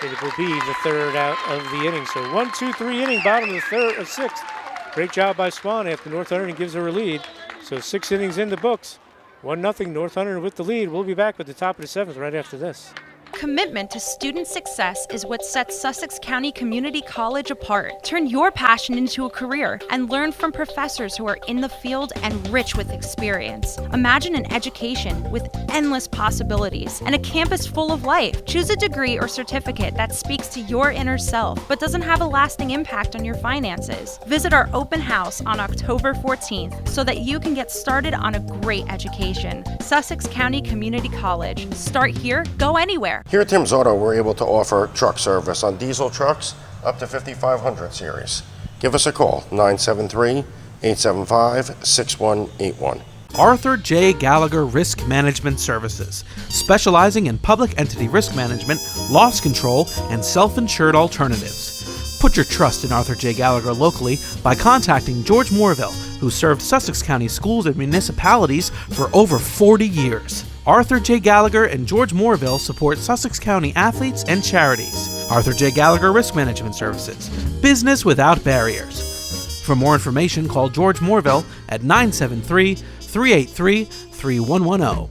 it will be the 3rd out of the inning. So 1, 2, 3 inning, bottom of the 6th. Great job by Swan after North Hunterdon gives her a lead. So 6 innings in the books. 1-0 North Hunterdon with the lead. We'll be back with the top of the 7th right after this. commitment to student success is what sets Sussex County Community College apart. Turn your passion into a career and learn from professors who are in the field and rich with experience. Imagine an education with endless possibilities and a campus full of life. Choose a degree or certificate that speaks to your inner self but doesn't have a lasting impact on your finances. Visit our open house on October 14th so that you can get started on a great education. Sussex County Community College. Start here, go anywhere. Here at Tim's Auto, we're able to offer truck service on diesel trucks up to 5500 series. Give us a call, 973-875-6181. Arthur J. Gallagher Risk Management Services, specializing in public entity risk management, loss control, and self-insured alternatives. Put your trust in Arthur J. Gallagher locally by contacting George Moorville, who served Sussex County schools and municipalities for over 40 years. Arthur J. Gallagher and George Moorville support Sussex County athletes and charities. Arthur J. Gallagher Risk Management Services, business without barriers. For more information, call George Moorville at 973-383-3110.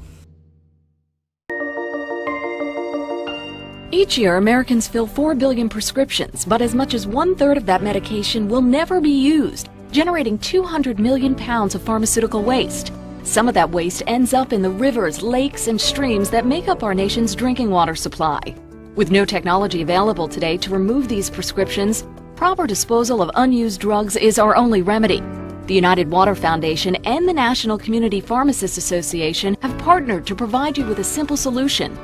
Each year, Americans fill 4 billion prescriptions, but as much as 1/3 of that medication will never be used, generating 200 million pounds of pharmaceutical waste. Some of that waste ends up in the rivers, lakes, and streams that make up our nation's drinking water supply. With no technology available today to remove these prescriptions, proper disposal of unused drugs is our only remedy. The United Water Foundation and the National Community Pharmacists Association have partnered to provide you with a simple solution.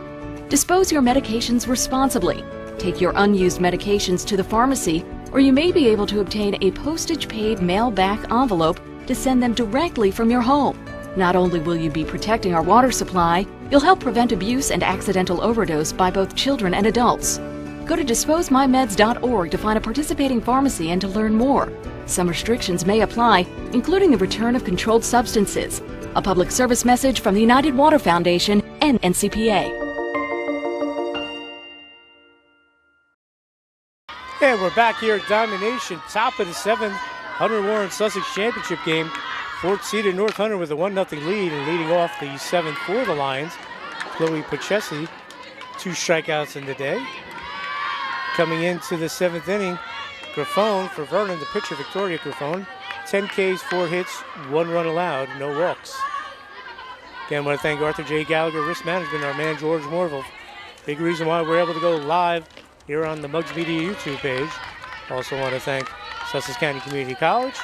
Dispose your medications responsibly. Take your unused medications to the pharmacy, or you may be able to obtain a postage-paid mail-back envelope to send them directly from your home. Not only will you be protecting our water supply, you'll help prevent abuse and accidental overdose by both children and adults. Go to disposemymeds.org to find a participating pharmacy and to learn more. Some restrictions may apply, including the return of controlled substances. A public service message from the United Water Foundation and NCPA. And we're back here at Domination, top of the 7th, Hunterdon-Warren-Sussex championship game. 4th seeded North Hunter with a 1-0 lead, and leading off the 7th for the Lions, Chloe Pachesi, 2 strikeouts in the day. Coming into the 7th inning, Griffon for Vernon, the pitcher, Victoria Griffon. 10 Ks, 4 hits, 1 run allowed, no walks. Again, I want to thank Arthur J. Gallagher Risk Management, our man George Moorville. Big reason why we're able to go live here on the Mugs Media YouTube page. Also want to thank Sussex County Community College,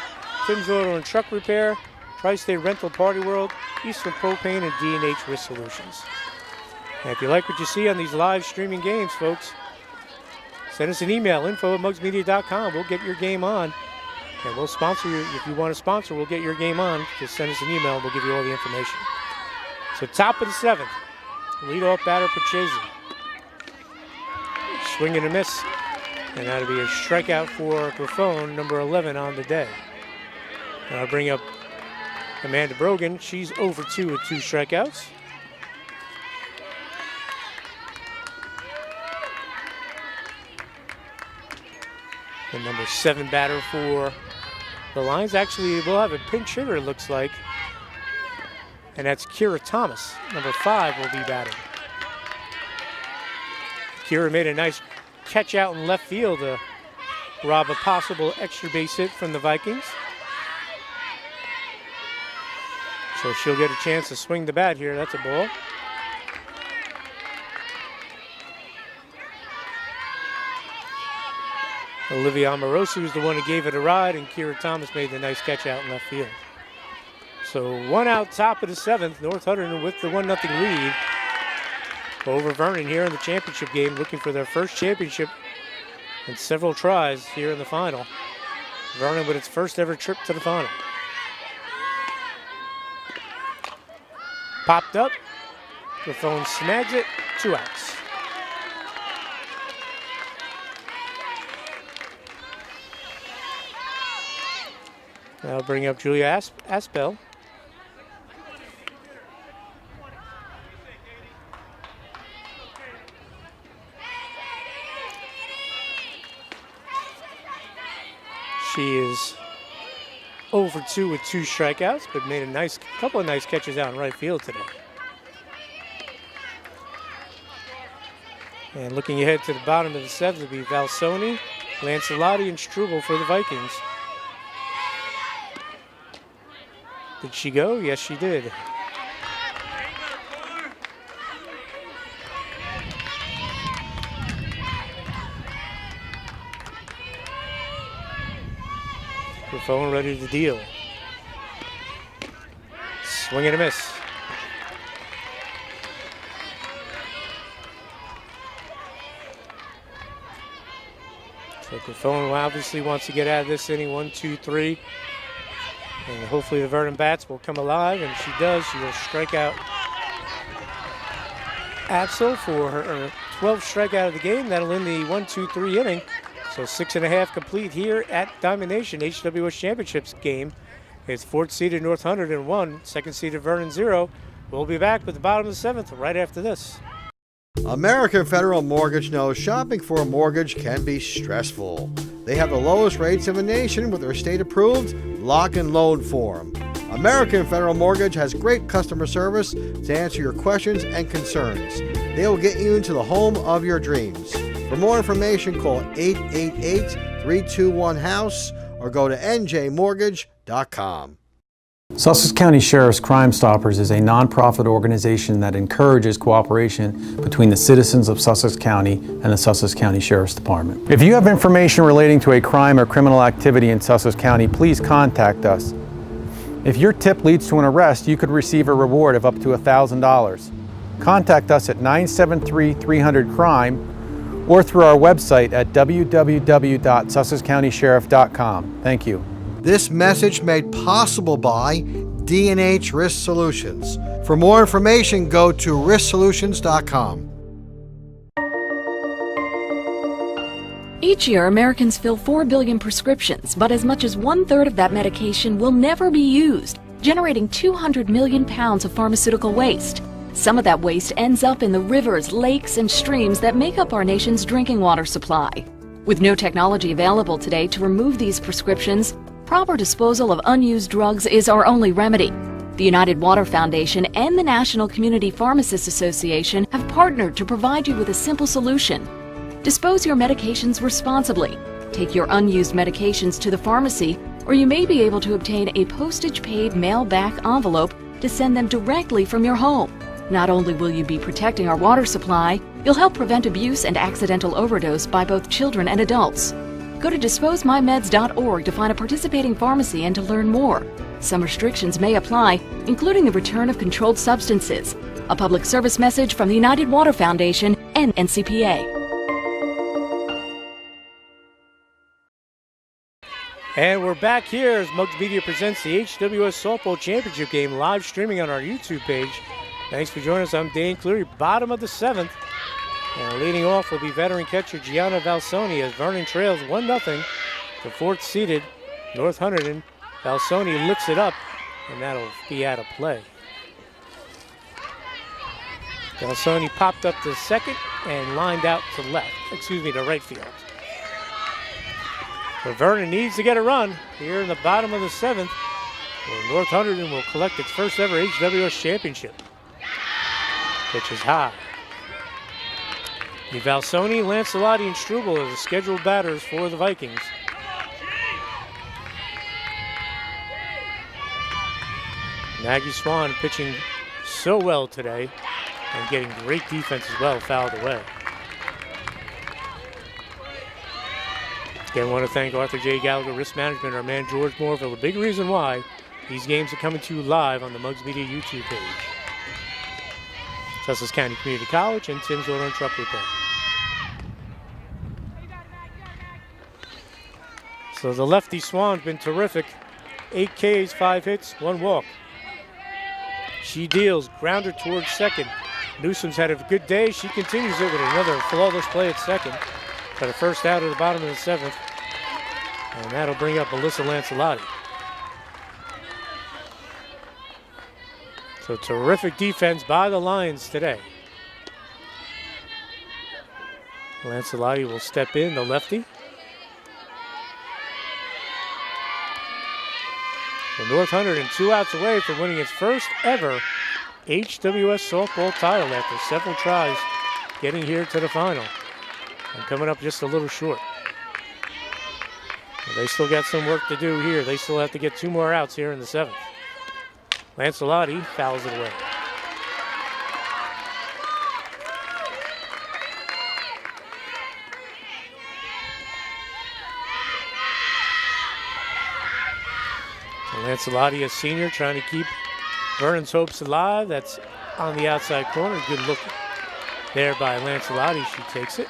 Tim's Auto and Truck Repair, Tri-State Rental Party World, Eastern Propane, and D&H Risk Solutions. And if you like what you see on these live streaming games, folks, send us an email, info@mugsmedia.com. We'll get your game on, and we'll sponsor you. If you want to sponsor, we'll get your game on. Just send us an email, and we'll give you all the information. So top of the 7th, leadoff batter Pachesi. Swing and a miss, and that'll be a strikeout for Griffon, number 11 on the day. And I'll bring up Amanda Brogan. She's over 2 with 2 strikeouts. The number 7 batter for the Lions. Actually, we'll have a pinch hitter, it looks like, and that's Kira Thomas. Number 5 will be batting. Kira made a nice catch out in left field to rob a possible extra base hit from the Vikings. So she'll get a chance to swing the bat here. That's a ball. Olivia Amoroso is the one who gave it a ride, and Kira Thomas made the nice catch out in left field. So 1 out, top of the 7th. North Hunterdon with the 1-0 lead over Vernon here in the championship game, looking for their first championship and several tries here in the final. Vernon with its first ever trip to the final. Popped up, the phone snags it, 2 outs. I'll bring up Julia Aspel. She is over 2 with 2 strikeouts, but made a couple of nice catches out in right field today. And looking ahead to the bottom of the 7th will be Valsoni, Lancelotti, and Struble for the Vikings. Did she go? Yes, she did. Phone ready to deal. Swing and a miss. So Phone obviously wants to get out of this inning. 1, 2, 3. And hopefully the Vernon bats will come alive, and she does. She will strike out Absol for her 12th strikeout of the game. That'll end the 1, 2, 3 inning. So 6.5 complete here at Diamond Nation HWS Championships game. It's 4th seeded North Hunterdon 1, 2nd seeded Vernon 0. We'll be back with the bottom of the 7th right after this. American Federal Mortgage knows shopping for a mortgage can be stressful. They have the lowest rates in the nation with their state-approved lock and loan form. American Federal Mortgage has great customer service to answer your questions and concerns. They will get you into the home of your dreams. For more information, call 888-321-HOUSE or go to njmortgage.com. Sussex County Sheriff's Crime Stoppers is a nonprofit organization that encourages cooperation between the citizens of Sussex County and the Sussex County Sheriff's Department. If you have information relating to a crime or criminal activity in Sussex County, please contact us. If your tip leads to an arrest, you could receive a reward of up to $1,000. Contact us at 973-300-CRIME or through our website at www.sussexcountysheriff.com. Thank you. This message made possible by D&H Risk Solutions. For more information, go to risksolutions.com. Each year, Americans fill 4 billion prescriptions, but as much as 1/3 of that medication will never be used, generating 200 million pounds of pharmaceutical waste. Some of that waste ends up in the rivers, lakes, and streams that make up our nation's drinking water supply. With no technology available today to remove these prescriptions, proper disposal of unused drugs is our only remedy. The United Water Foundation and the National Community Pharmacists Association have partnered to provide you with a simple solution. Dispose your medications responsibly. Take your unused medications to the pharmacy, or you may be able to obtain a postage-paid mail-back envelope to send them directly from your home. Not only will you be protecting our water supply, you'll help prevent abuse and accidental overdose by both children and adults. Go to disposemymeds.org to find a participating pharmacy and to learn more. Some restrictions may apply, including the return of controlled substances. A public service message from the United Water Foundation and NCPA. And we're back here as Mugs Media presents the HWS Softball Championship game live streaming on our YouTube page. Thanks for joining us. I'm Dane Cleary, bottom of the 7th. And leading off will be veteran catcher Gianna Valsoni as Vernon trails 1-0 to 4th seeded North Hunterdon. Valsoni lifts it up, and that'll be out of play. Valsoni popped up to second and lined out to right field. So Vernon needs to get a run here in the bottom of the 7th, where North Hunterdon will collect its first ever HWS championship. Pitch is high. Valsoni, Lancelotti, and Struble are the scheduled batters for the Vikings. Maggie Swan pitching so well today and getting great defense as well, fouled away. Again, I want to thank Arthur J. Gallagher Risk Management, our man George Morville, the big reason why these games are coming to you live on the Mugs Media YouTube page. Sussex County Community College and Tim's Auto and Truck Repair. So the lefty Swan's been terrific. 8 Ks, 5 hits, 1 walk. She deals, grounder towards second. Newsom's had a good day. She continues it with another flawless play at second. Got a first out at the bottom of the 7th. And that'll bring up Melissa Lancelotti. So terrific defense by the Lions today. Lancelotti will step in, the lefty. So North Hunterdon 2 outs away from winning its first ever HWS softball title after several tries getting here to the final and coming up just a little short. They still got some work to do here. They still have to get 2 more outs here in the 7th. Lancelotti fouls it away. Lancelotti, a senior, trying to keep Vernon's hopes alive. That's on the outside corner. Good look there by Lancelotti. She takes it.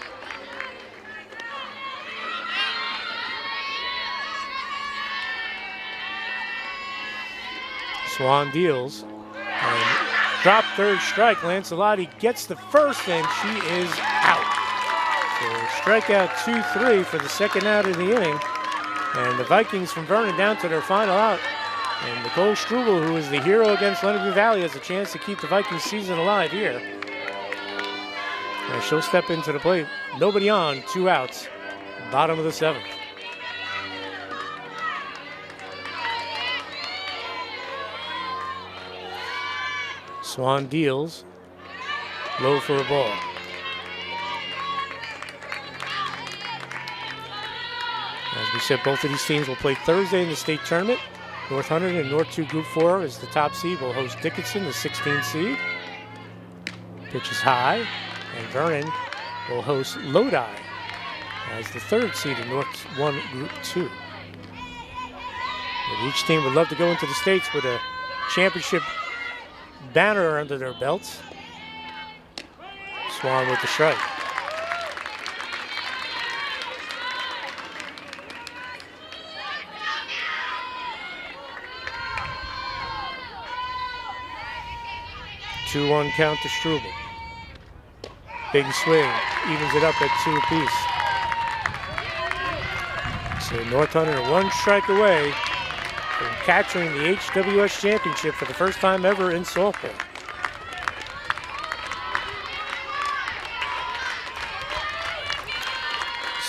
Swan deals. And drop third strike. Lancelotti gets the first, and she is out. So strikeout 2-3 for the second out of the inning. And the Vikings from Vernon down to their final out. And Nicole Struble, who is the hero against Lenape Valley, has a chance to keep the Vikings season alive here. And she'll step into the plate. Nobody on, 2 outs. Bottom of the 7th. Swan deals. Low for a ball. As we said, both of these teams will play Thursday in the state tournament. North Hunterdon and North 2 Group 4 is the top seed. Will host Dickinson, the 16th seed. Pitch is high. And Vernon will host Lodi as the 3rd seed in North 1 Group 2. And each team would love to go into the States with a championship banner under their belts. Swan with the strike. Two-one count to Struble. Big swing, evens it up at 2 apiece. So North Hunterdon 1 strike away from capturing the HWS championship for the first time ever in softball.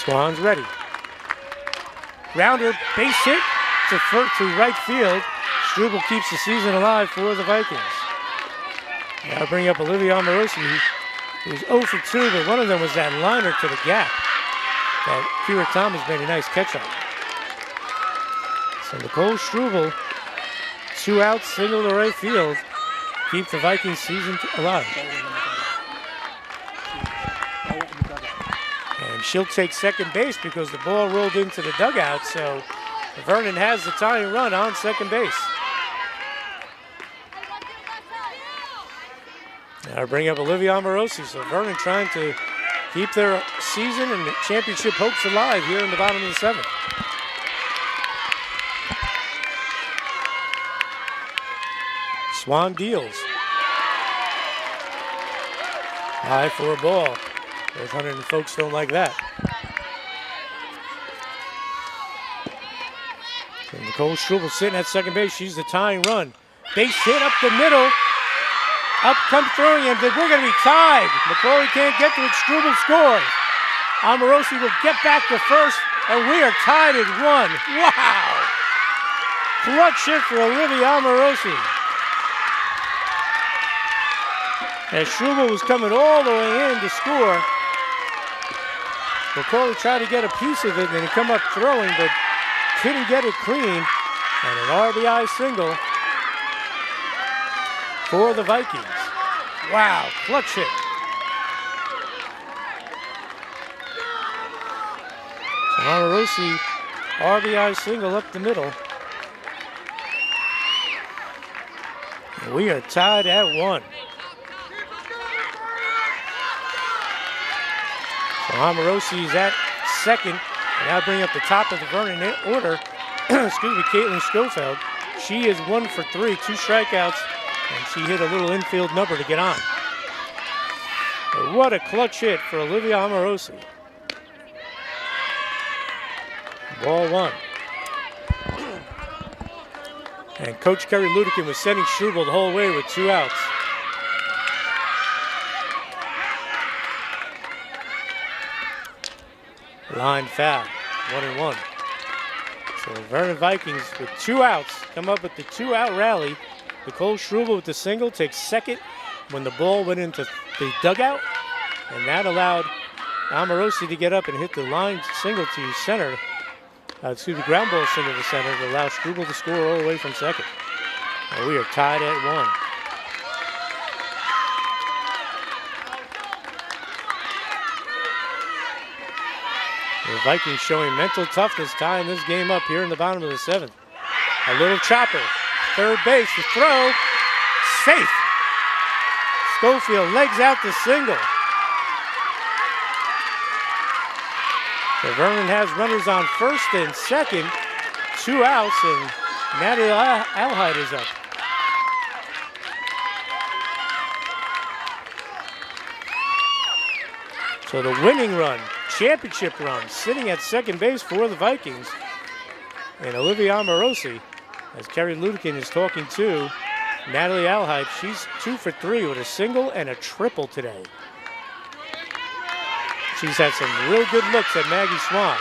Swan's ready. Grounder, base hit to right field. Struble keeps the season alive for the Vikings. Now bring up Olivia Amorosi, who's 0 for 2, but one of them was that liner to the gap that Kira Thomas made a nice catch on. So Nicole Struble, 2 outs, single to right field, keep the Vikings season alive. And she'll take second base because the ball rolled into the dugout, so Vernon has the tying run on second base. Now bring up Olivia Amorosi. So Vernon trying to keep their season and the championship hopes alive here in the bottom of the 7th. Swan deals. High for a ball. Those Hunterdon folks don't like that. So Nicole Struble sitting at second base. She's the tying run. Base hit up the middle. Up comes throwing, and we're going to be tied. McCauley can't get to it. Struble scores. Amorosi will get back to first, and we are tied at 1. Wow! Clutch hit for Olivia Amorosi. As Struble was coming all the way in to score, McCauley tried to get a piece of it, and he come up throwing, but couldn't get it clean. And an RBI single for the Vikings. Wow, clutch hit. So Amorosi, RBI single up the middle. And we are tied at 1. So Amorosi is at second. And now bring up the top of the Vernon order. Excuse me, Caitlin Schofield. She is 1 for 3, 2 strikeouts. And she hit a little infield number to get on. But what a clutch hit for Olivia Amorosi. Ball 1. And Coach Kerry Ludekin was sending Struble the whole way with 2 outs. Line foul, 1-1. So the Vernon Vikings with 2 outs come up with the 2-out rally. Nicole Struble with the single takes second when the ball went into the dugout. And that allowed Amorosi to get up and hit the line single to center. Ground ball single to center to allow Struble to score all the way from second. And we are tied at 1. The Vikings showing mental toughness, tying this game up here in the bottom of the 7th. A little chopper, third base, the throw, safe. Schofield legs out the single. So Vernon has runners on first and second, 2 outs, and Natalie Alhide is up. So the winning run, championship run, sitting at second base for the Vikings. And Olivia Amorosi, as Kerry Ludekin is talking to Natalie Alhide, she's 2 for 3 with a single and a triple today. She's had some real good looks at Maggie Swan.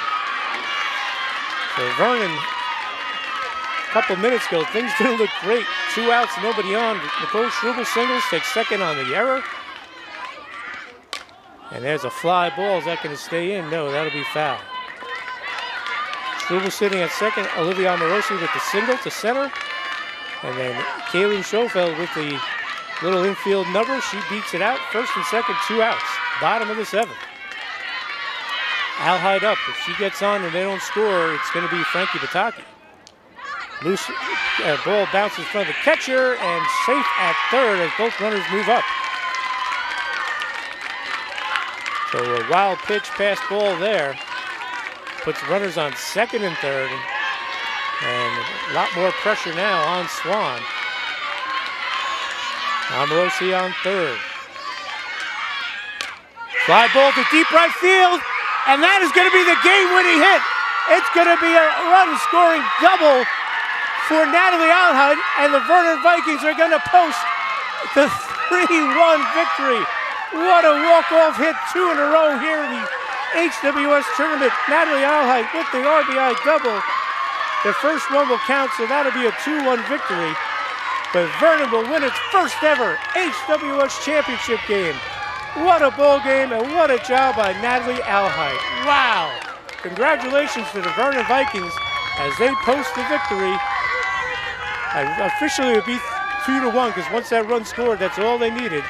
So Vernon, a couple minutes ago, things didn't look great. 2 outs, nobody on. Nicole Struble singles, takes second on the error. And there's a fly ball. Is that going to stay in? No, that'll be foul. Struble sitting at second. Olivia Amorosi with the single to center. And then Kayleen Schofeld with the little infield number. She beats it out. First and second, 2 outs. Bottom of the 7th. Alhide up. If she gets on and they don't score, it's going to be Frankie Bataki. Loose ball bounces from the catcher and safe at third as both runners move up. So a wild pitch pass ball there puts runners on second and third, and a lot more pressure now on Swan. Amorosi on third. Fly ball to deep right field, and that is going to be the game-winning hit. It's going to be a run-scoring double for Natalie Alhide, and the Vernon Vikings are going to post the 3-1 victory. What a walk-off hit, 2 in a row here in the HWS tournament. Natalie Alhide with the RBI double. The first one will count, so that'll be a 2-1 victory. But Vernon will win its first ever HWS championship game. What a ball game, and what a job by Natalie Alhide. Wow! Congratulations to the Vernon Vikings as they post the victory. Officially, it would be 2-1, because once that run scored, that's all they needed.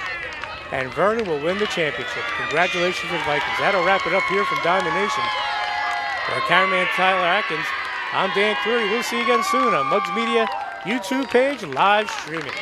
And Vernon will win the championship. Congratulations to the Vikings. That'll wrap it up here from Diamond Nation. For our cameraman Tyler Atkins, I'm Dan Cleary. We'll see you again soon on Mugs Media YouTube page live streaming.